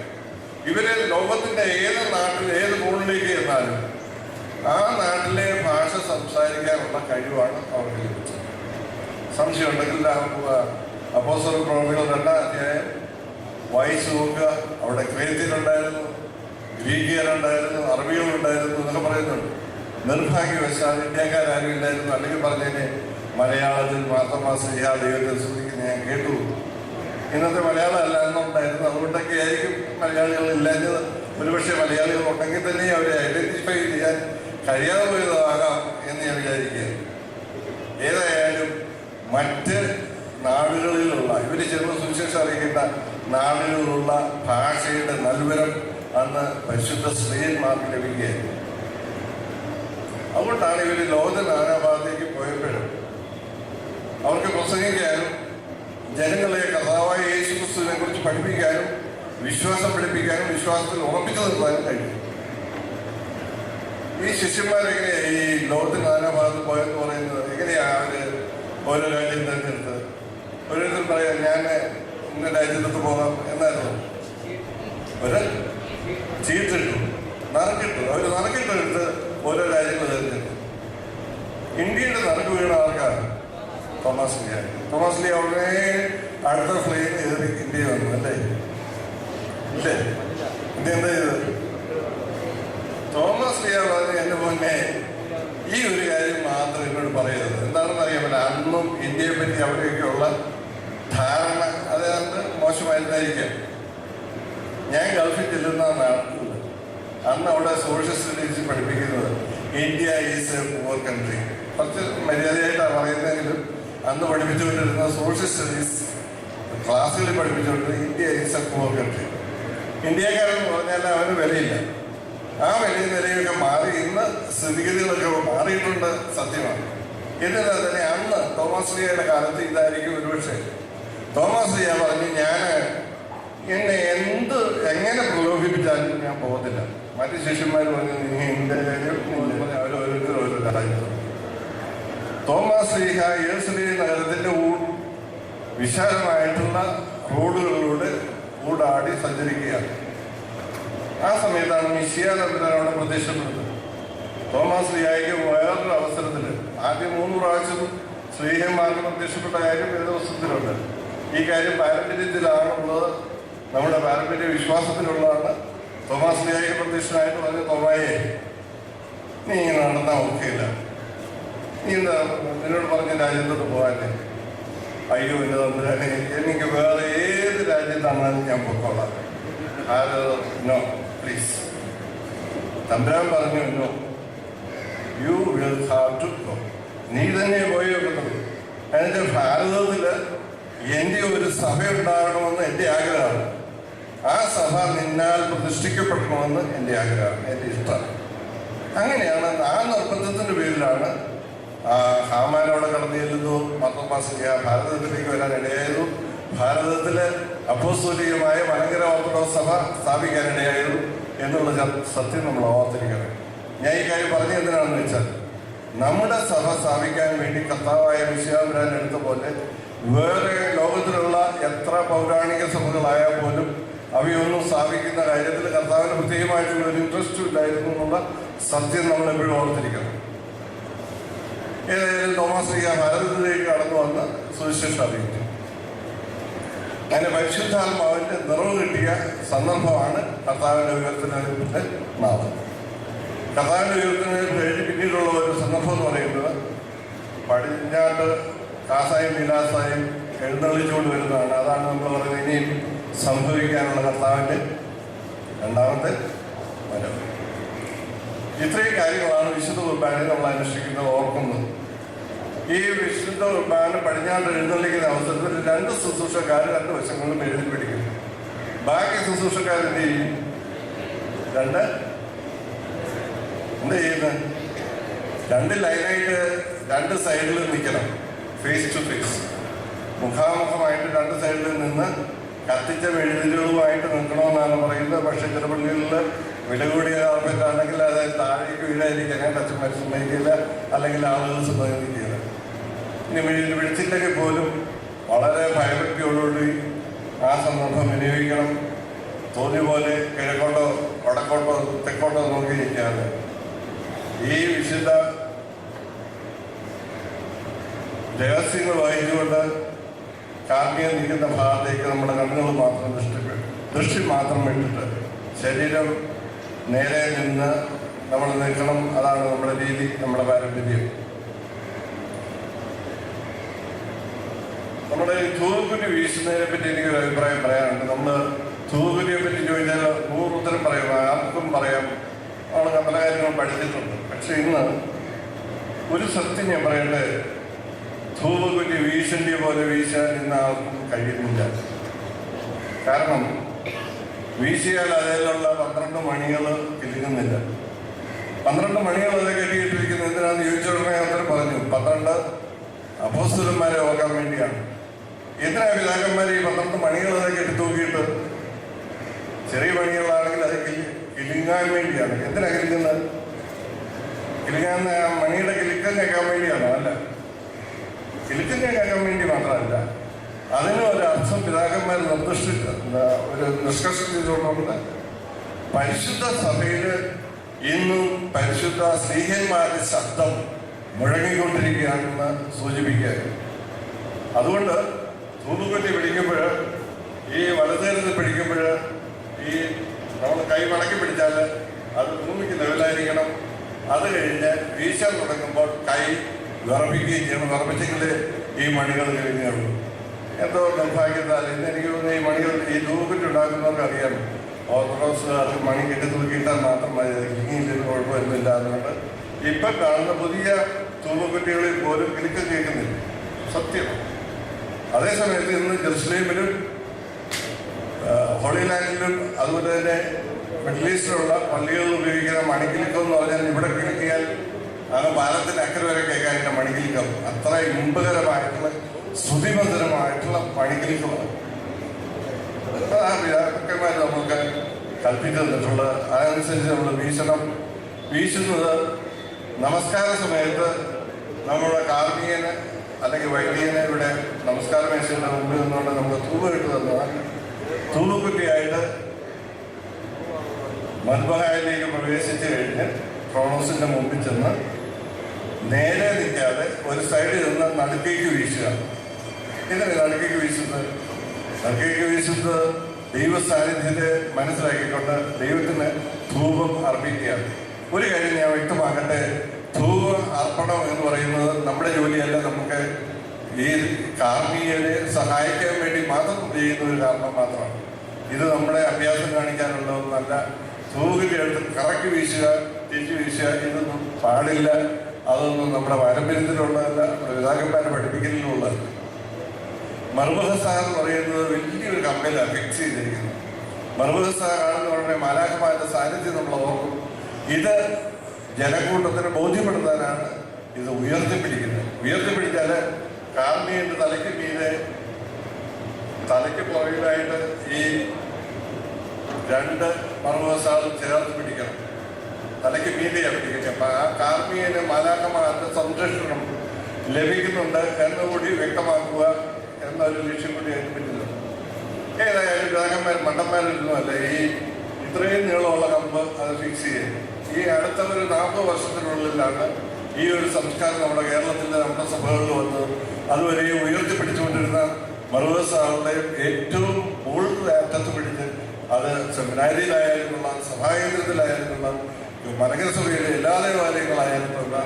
ഇവര് ലോകത്തിന്റെ ഏത് നാട്ടിൽ, ഏത് കോണിലേക്ക് ചെന്നാലും ആ നാട്ടിലെ ഭാഷ സംസാരിക്കാനുള്ള കഴിവാണ് അവർക്ക് ലഭിച്ചത്. സംശയം ഉണ്ടെങ്കിൽ അപ്പോസ്തല പ്രവർത്തികൾ 2-ാം അധ്യായം വായിച്ചു നോക്കുക. അവിടെ ക്രേത്യരുണ്ടായിരുന്നു, ഗ്രീക്കിയരുണ്ടായിരുന്നു, അറബികളുണ്ടായിരുന്നു എന്നൊക്കെ പറയുന്നുണ്ട്. നിർഭാഗ്യവശാൽ ഇന്ത്യക്കാരും ഇല്ലായിരുന്നു. അല്ലെങ്കിൽ പറഞ്ഞതിന് മലയാളത്തിൽ മാർത്തോമാശ്ലീഹ ദൈവത്തെ സ്തുതിക്കുന്ന ഞാൻ കേട്ടു. ഇന്നത്തെ മലയാളം അല്ല എന്നുണ്ടായിരുന്നു. അതുകൊണ്ടൊക്കെ ആയിരിക്കും മലയാളികൾ ഇല്ലാഞ്ഞത്. ഒരുപക്ഷെ മലയാളികൾ ഉണ്ടെങ്കിൽ തന്നെ അവരെ ഐഡന്റിഫൈ ചെയ്യാൻ കഴിയാതെ പോയതാകാം എന്ന് ഞാൻ വിചാരിക്കുക. ഏതായാലും മറ്റ് നാടുകളിലുള്ള ഇവര് ചെന്ന് സുവിശേഷം അറിയിക്കേണ്ട നാടുകളിലുള്ള ഭാഷയുടെ നൽവരം അന്ന് പരിശുദ്ധ സ്ത്രീയന്മാർക്ക് ലഭിക്കുകയായിരുന്നു. അതുകൊണ്ടാണ് ഇവര് ലോക നാനാഭാഗത്തേക്ക് പോയപ്പോഴും അവർക്ക് പ്രസംഗിക്കാനും ജനങ്ങളെ കർത്താവായ യേശു ക്രിസ്തുവിനെ കുറിച്ച് പഠിപ്പിക്കാനും വിശ്വാസം പഠിപ്പിക്കാനും വിശ്വാസത്തിൽ ഉറപ്പിച്ചു നിർത്താനും കഴിയും. ഈ ശിഷ്യന്മാരെങ്ങനെയാ ഈ ലോകത്തിന് നാനാഭാഗത്ത് പോയെന്ന് പറയുന്നത്? എങ്ങനെയാ അവര് ഓരോ രാജ്യം തിരഞ്ഞെടുത്തത്? ഓരോരുത്തരും പറയാം ഞാൻ ഇന്ന രാജ്യത്ത് പോകാം എന്നായിരുന്നു. ഒരു ചീട്ടിട്ടു, നറുക്കിട്ടു. അവർ നറുക്കിട്ടെടുത്ത് ഓരോ രാജ്യങ്ങൾ തിരഞ്ഞെടുത്തു. ഇന്ത്യയുടെ നറുക്ക് വീണ ആൾക്കാണ് തോമസ് ലിയ. തോമസ് ലിയ ഉടനെ അടുത്ത ഫ്ലൈറ്റ് കയറി ഇന്ത്യ വന്നു അല്ലേ? ഇല്ലേ? ഇന്ത്യ എന്താ ചെയ്തത്? തോമസ് ലിയ പറഞ്ഞ് എന്റെ മുന്നേ ഈ ഒരു കാര്യം മാത്രം എന്നോട് പറയരുത്. എന്താണെന്ന് അറിയാൻ പറ്റില്ല. അന്നും ഇന്ത്യയെ പറ്റി അവിടെയൊക്കെയുള്ള ധാരണ അത് മോശമായിരുന്നായിരിക്കാം. ഞാൻ ഗൾഫിൽ ചെല്ലുന്ന നാട്ടിൽ അന്ന് അവിടെ സോഷ്യൽ സ്റ്റഡീസ് പഠിപ്പിക്കുന്നത് India is a poor country. കുറച്ച് മര്യാദയായിട്ടാണ് പറയുന്നതെങ്കിലും അന്ന് പഠിപ്പിച്ചുകൊണ്ടിരുന്ന സോഷ്യൽ സ്റ്റഡീസ് ക്ലാസ്സുകളിൽ പഠിപ്പിച്ചുകൊണ്ടിരുന്നത് India is a poor country. ഇന്ത്യക്കാരെന്ന് പറഞ്ഞാൽ അവന് വിലയില്ല. ആ വിലയും നിലയൊക്കെ മാറി ഇന്ന് സ്ഥിതിഗതികളൊക്കെ മാറിയിട്ടുണ്ട്, സത്യമാണ്. എന്നിരുന്നാൽ തന്നെ അന്ന് തോമസ് ലിയയുടെ കാലത്ത് ഇതായിരിക്കും ഒരുപക്ഷെ. തോമസ് ലിയ പറഞ്ഞു ഞാൻ എന്നെ എങ്ങനെ പ്രലോഭിപ്പിച്ചാലും ഞാൻ പോകത്തില്ല. മറ്റു ശിഷ്യന്മാർ പറഞ്ഞു നീ എൻ്റെ അവരോരോരുത്തരും ഓരോ കാര്യം. തോമസ് ലീഹ യെരുശലേം നഗരത്തിന്റെ വിശാലമായിട്ടുള്ള റോഡുകളിലൂടെ ഊടാടി സഞ്ചരിക്കുകയാണ്. ആ സമയത്താണ് മിശിഹാ തമ്പുരാൻ അവിടെ പ്രത്യക്ഷപ്പെടുന്നത്. തോമസ് ലീഹായ്ക്ക് വേറൊരു അവസരത്തിൽ ആദ്യം 3 പ്രാവശ്യം സ്ലീഹന്മാർക്ക് പ്രത്യക്ഷപ്പെട്ട കാര്യം വേദപുസ്തകത്തിലുണ്ട്. ഈ കാര്യം പാരമ്പര്യത്തിലാണുള്ളത്, നമ്മുടെ പാരമ്പര്യ വിശ്വാസത്തിലുള്ളതാണ്. തോമസ് ലീഹായ്ക്ക് പ്രത്യക്ഷനായിട്ട് പറഞ്ഞ തോമായെ നീ ഇങ്ങനെ നടന്നാൽ ഒക്കെയില്ല, നീ എന്താ നിന്നോട് പറഞ്ഞ രാജ്യത്തോട്ട് പോകാനേ? അയ്യോ എൻ്റെ തമ്പുരാനെ, എനിക്ക് വേറെ ഏത് രാജ്യത്താണെങ്കിലും ഞാൻ പൊക്കോളാം. No please. തമ്പുരാൻ പറഞ്ഞു no, you will have to go. നീ തന്നെ പോയി വെക്കുന്നത്. എന്നിട്ട് ഭാരതത്തിൽ എൻ്റെ ഒരു സഭ ഉണ്ടാകണമെന്ന് എൻ്റെ ആഗ്രഹമാണ്. ആ സഭ നിന്നാൽ പ്രതിഷ്ഠിക്കപ്പെടണമെന്ന് എൻ്റെ ആഗ്രഹമാണ്, എൻ്റെ ഇഷ്ടമാണ്. അങ്ങനെയാണ് ആ നിർബന്ധത്തിൻ്റെ പേരിലാണ് ഹാമാനോടെ കടന്നു ചെല്ലുന്നു. മാർത്തോമാ ഭാരതത്തിലേക്ക് വരാൻ ഇടയായതു. ഭാരതത്തിലെ അപ്പോസ്തോലികമായ മലങ്കര ഓർത്തഡോക്സ് സഭ സ്ഥാപിക്കാനിടയായതു എന്നുള്ള സത്യം നമ്മൾ ഓർത്തിരിക്കണം. ഞാൻ ഈ കാര്യം പറഞ്ഞു എന്തിനാണെന്ന് വെച്ചാൽ നമ്മുടെ സഭ സ്ഥാപിക്കാൻ വേണ്ടി കർത്താവായ മിശിഹാ തമ്പുരാൻ എടുത്ത പോലെ വേറെ ലോകത്തിലുള്ള എത്ര പൗരാണിക സഭകളായാൽ പോലും അവയൊന്നും സ്ഥാപിക്കുന്ന കാര്യത്തിൽ കർത്താവിന് പ്രത്യേകമായിട്ടുള്ള ഒരു ഇൻട്രസ്റ്റും ഇല്ലായിരുന്നു എന്നുള്ള സത്യം നമ്മൾ എപ്പോഴും ഓർത്തിരിക്കണം. ഏതായാലും തോമസ് ലീഹ ഭാരതത്തിലേക്ക് കടന്നു വന്ന് സുവിശേഷം അറിയിച്ചു. അതിന് പരിശുദ്ധാത്മാവിന്റെ നിറവ് കിട്ടിയ സന്ദർഭമാണ് കർത്താവിന്റെ ഉയർത്തലിന്റെ നാമം. കർത്താവിന്റെ ഉയർത്തലിന് കഴിഞ്ഞ് പിന്നീടുള്ള ഒരു സന്ദർഭം എന്ന് പറയുന്നത് പടിഞ്ഞാട്ട് കാസായും വിലാസായും എഴുന്നള്ളിച്ചുകൊണ്ട് വരുന്നതാണ്. അതാണ് നമ്മൾ പറയുന്നത് ഇനിയും സംഭവിക്കാനുള്ള കർത്താവിന്റെ രണ്ടാമത്തെ വരവ്. ഇത്രയും കാര്യങ്ങളാണ് വിശുദ്ധ കുർബാനയിൽ നമ്മൾ അനുഷ്ഠിക്കുന്നത്, ഓർക്കുന്നത്. ഈ വിശുദ്ധ കുർബാന പടിഞ്ഞാട്ട് എഴുന്നള്ളിക്കുന്ന അവസരത്തിൽ 2 ശുശ്രൂഷക്കാർ 2 വശങ്ങളിലും എഴുതി പിടിക്കും. ബാക്കി ശുശ്രൂഷക്കാരെന്ത് ചെയ്യും? എന്താ ചെയ്യുന്നത്? 2 ലൈനായിട്ട് 2 സൈഡിൽ നിൽക്കണം, ഫേസ് ടു ഫേസ്, മുഖാമുഖമായിട്ട് 2 സൈഡിൽ നിന്ന് കത്തിച്ച മെഴുതിലുകളുമായിട്ട് നിൽക്കണമെന്നാണ് പറയുന്നത്. പക്ഷെ ചില പള്ളികളിൽ വില കൂടിയ കാർപ്പറ്റാണെങ്കിൽ അത് താഴേക്ക് വീഴാതിരിക്കാൻ സമ്മതിക്കില്ല, അല്ലെങ്കിൽ ആളുകൾ സമ്മതിക്കില്ല. ഇനി മെഴുതിൽ പിടിച്ചില്ലെങ്കിൽ പോലും വളരെ ഭയഭക്തിയോടുകൂടി ആ സന്ദർഭം വിനിയോഗിക്കണം. തോന്നിയ പോലെ കിഴക്കോട്ടോ വടക്കോട്ടോ തെക്കോട്ടോ നോക്കിയിരിക്കാതെ ഈ വിശുദ്ധ രഹസ്യങ്ങൾ വഹിച്ചുകൊണ്ട് കാർമ്മികം നിൽക്കുന്ന ഭാഗത്തേക്ക് നമ്മുടെ കണ്ണുകൾ മാത്രം ദൃഷ്ടി മാത്രം വിട്ടിട്ട് ശരീരം നേരെ നിന്ന് നമ്മൾ നിൽക്കണം. അതാണ് നമ്മുടെ രീതി, നമ്മുടെ പാരമ്പര്യം. നമ്മുടെ തൂക്കുറ്റി വീശുന്നതിനെ പറ്റി എനിക്കൊരു അഭിപ്രായം പറയാനുണ്ട്. നമ്മൾ തൂക്കുറ്റിയെ പറ്റി ചോദിച്ചാൽ 100 ഉത്തരം പറയാം, ആർക്കും പറയാം. നമ്മൾ പല കാര്യങ്ങളും പഠിച്ചിട്ടുണ്ട്. പക്ഷെ ഇന്ന് ഒരു സത്യം ഞാൻ പറയട്ടെ, തൂക്കുറ്റി വീശേണ്ടിയ പോലെ വീശാൻ ഇന്ന് ആർക്കും കഴിയുന്നില്ല. കാരണം വീശിയാൽ അതിലുള്ള 12 മണികൾ കിലുങ്ങുന്നില്ല. 12 മണികൾ അത് കെട്ടിയിട്ടിരിക്കുന്നത് എന്തിനാണെന്ന് ചോദിച്ചോടനെ ഉത്തരം പറഞ്ഞു, 12 അപ്പോസ്തലന്മാരെ ഓർക്കാൻ വേണ്ടിയാണ്. എന്തിനാ പിതാക്കന്മാർ ഈ 12 മണികളൊക്കെ കെട്ടി തൂക്കിയിട്ട്? ചെറിയ മണികളാണെങ്കിൽ അത് കിലുങ്ങാൻ വേണ്ടിയാണ്. എന്തിനാ കിലുങ്ങുന്നത്? കിലുങ്ങാൻ മണിയുടെ കിലുക്കം കേൾക്കാൻ വേണ്ടിയാണോ? അല്ല, കിലുക്കം കേൾക്കാൻ വേണ്ടി മാത്രമല്ല, അതിന് ഒരു അർത്ഥം പിതാക്കന്മാർ ഒരു നിഷ്കർഷം ചെയ്തുകൊണ്ടുണ്ട്. പരിശുദ്ധ സഭയിൽ ഇന്നും പരിശുദ്ധ സ്ത്രീഹന്മാരുടെ ശബ്ദം മുഴങ്ങിക്കൊണ്ടിരിക്കുകയാണെന്ന് സൂചിപ്പിക്കുക. അതുകൊണ്ട് തൂമ്പുകുറ്റി പിടിക്കുമ്പോൾ, ഈ വലതുകരത്തിൽ പിടിക്കുമ്പോൾ, ഈ നമ്മൾ കൈ മടക്കി പിടിച്ചാൽ അത് ഭൂമിക്ക് ലെവലായിരിക്കണം. അത് കഴിഞ്ഞ് വീശാൻ തുടങ്ങുമ്പോൾ കൈ വിറപ്പിക്കുകയും ചെയ്യണം. വിറപ്പിച്ചെങ്കിൽ ഈ മണികൾ കഴിഞ്ഞുള്ളൂ. എന്തോ നിർഭാഗ്യത്താൽ ഇന്ന് എനിക്ക് തോന്നുന്നു ഈ മണികൾ, ഈ തൂമ്പുകുറ്റി ഉണ്ടാക്കുന്നവർക്ക് അറിയാം, ഓർത്തഡോക്സ് അത് മണി കെട്ടി തൂക്കിയിട്ടാൽ മാത്രം മതി, കിങ്ങിയിലൊരു കുഴപ്പമൊന്നുമില്ല. അതുകൊണ്ട് ഇപ്പം കാണുന്ന പുതിയ തൂമ്പുകുറ്റികളിൽ പോലും കിലുക്കം കേൾക്കുന്നില്ല. സത്യം. അതേസമയത്ത് ഇന്ന് ജെറുസലേമിലും ഹോളി ലാൻഡിലും അതുപോലെ തന്നെ മിഡിൽ ഈസ്റ്റിലുള്ള പള്ളികളിൽ ഉപയോഗിക്കുന്ന മണിക്കിലുക്കം എന്ന് പറഞ്ഞാൽ ഇവിടെ കിളിക്കിയാൽ അത് പാലത്തിന് അക്കരെ വരെ കേൾക്കാനുള്ള മണിക്കിലുക്കം. അത്ര ഇമ്പകരമായിട്ടുള്ള ശ്രുതിമധുരമായിട്ടുള്ള മണിക്കിലുക്കമാണ്. ആ പിതാക്കന്മാർ നമുക്ക് കൽപ്പിച്ചു തന്നിട്ടുള്ളത്. അതനുസരിച്ച് നമ്മൾ വീശുന്നത് നമസ്കാര സമയത്ത് നമ്മുടെ കാർമികന് അല്ലെങ്കിൽ വൈദികനെ ഇവിടെ നമസ്കാര മേശയുടെ മുമ്പിൽ നിന്നുകൊണ്ട് നമുക്ക് തൂവ് ഇട്ട് തന്നാൽ തൂവുകുറ്റിയായിട്ട് മദ്ബഹായിലേക്ക് പ്രവേശിച്ചു കഴിഞ്ഞ് ക്രോണോസിന്റെ മുമ്പിൽ ചെന്ന് നേരെ നിൽക്കാതെ ഒരു സൈഡിൽ നിന്ന് നടുക്കേക്ക് വീശുക. ഇതിന് നടുക്കേക്ക് വീശുന്നത് ദൈവ സാന്നിധ്യത്തെ മനസ്സിലാക്കിക്കൊണ്ട് ദൈവത്തിന് ധൂപം അർപ്പിക്കുകയാണ്. ഒരു കാര്യം ഞാൻ വ്യക്തമാക്കട്ടെ, ധൂപ അർപ്പണം എന്ന് പറയുന്നത് നമ്മുടെ ജോലിയല്ല. നമുക്ക് ഈ കാർമികരെ സഹായിക്കാൻ വേണ്ടി മാത്രം ചെയ്യുന്ന ഒരു കാരണം മാത്രമാണ്. ഇത് നമ്മുടെ അഭ്യാസം കാണിക്കാനുള്ളതൊന്നല്ല. ധൂപിൽ എടുത്ത് കറക്കി വീശുക, തിരിച്ചു വീശുക, ഇതൊന്നും പാടില്ല. അതൊന്നും നമ്മുടെ പാരമ്പര്യത്തിലുള്ളതല്ല, നമ്മുടെ പിതാക്കന്മാരെ പഠിപ്പിക്കലിലുള്ളതല്ല. മർബഹസ എന്ന് പറയുന്നത് വലിയൊരു കമ്പനിയാണ് ഫിക്സ് ചെയ്തിരിക്കുന്നത്. മർബഹസ കാണുന്ന ഉടനെ മാലാഖമാരുടെ സാന്നിധ്യം നമ്മൾ ഓർക്കും. ഇത് ജനക്കൂട്ടത്തിന് ബോധ്യപ്പെടുത്താനാണ് ഇത് ഉയർത്തിപ്പിടിച്ചാൽ കാർമികന്റെ തലയ്ക്ക് മീതെ, തലയ്ക്ക് പുറകിലായിട്ട് ഈ 2 മർബഹസാളും ചേർത്ത് പിടിക്കണം. തലയ്ക്ക് മീതെയാണ് പിടിക്കുന്നത്. അപ്പൊ ആ കാർമികന് മാലാഖമാരുടെ സംരക്ഷണം ലഭിക്കുന്നുണ്ട് എന്നുകൂടി വ്യക്തമാക്കുക എന്നൊരു ലക്ഷ്യം കൂടി അതിന് പറ്റുന്നുണ്ട്. ഏതായാലും പിതാക്കന്മാർ മണ്ടന്മാരൊന്നുമല്ല ഈ ഇത്രയും നീളമുള്ള കമ്പ് അത് ഫിക്സ് ചെയ്യുന്നത്. ഈ അടുത്ത ഒരു 40 വർഷത്തിനുള്ളിലാണ് ഈ ഒരു സംസ്കാരം നമ്മുടെ കേരളത്തിലെ നമ്മുടെ സഭകളിൽ വന്നത്. അതുവരെ ഉയർത്തിപ്പിടിച്ചുകൊണ്ടിരുന്ന മർബഹസാളുടെ ഏറ്റവും കൂടുതൽ അറ്റത്ത് പിടിച്ച് അത് സെമിനാരിയിലായാലുമുള്ള സഭാകേന്ദ്രത്തിലായാലുമുള്ള മലങ്കര സഭയിലെ എല്ലാ ദേവാലയങ്ങളായാലുമുള്ള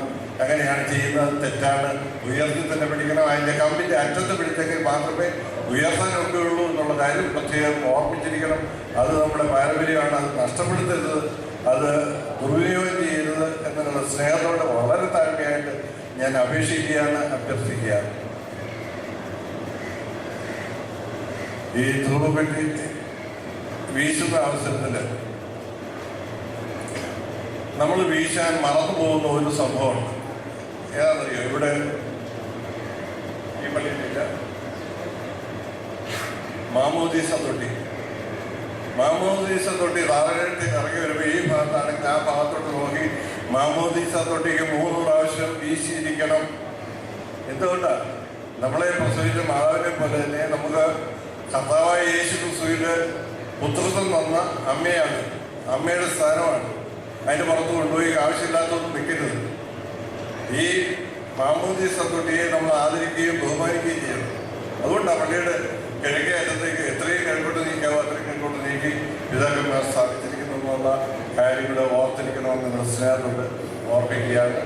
അങ്ങനെയാണ് ചെയ്യുന്നത്. തെറ്റാണ്. ഉയർത്തി തന്നെ പിടിക്കണം. അതിൻ്റെ കമ്പിൻ്റെ അറ്റത്ത് പിടിച്ചെങ്കിൽ മാത്രമേ ഉയർത്താൻ ഒക്കെയുള്ളൂ എന്നുള്ള കാര്യം പ്രത്യേകം ഓർമ്മിച്ചിരിക്കണം. അത് നമ്മുടെ പാരമ്പര്യമാണ്. അത് നഷ്ടപ്പെടുത്തരുത്, അത് ദുർവിനിയോഗം ചെയ്യരുത് എന്നുള്ള സ്നേഹത്തോടെ വളരെ താഴ്മയായിട്ട് ഞാൻ അപേക്ഷിക്കുകയാണ്, അഭ്യർത്ഥിക്കുകയാണ്. ഈ ധൂപപ്പെട്ടി വീശുന്ന അവസരത്തിൽ നമ്മൾ വീശാൻ മറന്നു പോകുന്ന ഒരു സംഭവമുണ്ട്. ഏതാണെന്നറിയോ? ഇവിടെ ഈ പള്ളിയിലില്ല, മാമോദീസ തൊട്ടി താഴേട്ട് ഇറങ്ങി വരുമ്പോൾ ഈ ഭാഗത്താണെങ്കിൽ ആ ഭാഗത്തോട്ട് നോക്കി മാമോദീസ തൊട്ടിക്ക് 3 പ്രാവശ്യം വീശിയിരിക്കണം. എന്തുകൊണ്ടാണ്? നമ്മളെ പ്രസവിച്ച മാതാവിനെ പോലെ തന്നെ നമുക്ക് കർത്താവായ യേശു ക്രിസ്തുവിന്റെ പുത്രത്വം തന്ന അമ്മയാണ്, അമ്മയുടെ സ്ഥാനമാണ്. അതിന് പുറത്ത് കൊണ്ടുപോയി ആവശ്യമില്ലാത്തതൊന്നും വെക്കരുത്. ഈ മാമോദീസ തൊട്ടിയെ നമ്മൾ ആദരിക്കുകയും ബഹുമാനിക്കുകയും ചെയ്യണം. അതുകൊണ്ടാണ് പള്ളിയുടെ കിഴക്കേ അറ്റത്തേക്ക് എത്രയും കഴിവോട്ട് നീക്കാവോ അത്രയും കഴിവോട്ട് നീക്കി പിതാക്കന്മാർ സ്ഥാപിച്ചിരിക്കുന്നു എന്നുള്ള കാര്യങ്ങൾ ഓർത്തിരിക്കണമെന്നുള്ള സ്നേഹത്തോട് ഓർമ്മിക്കുകയാണ്.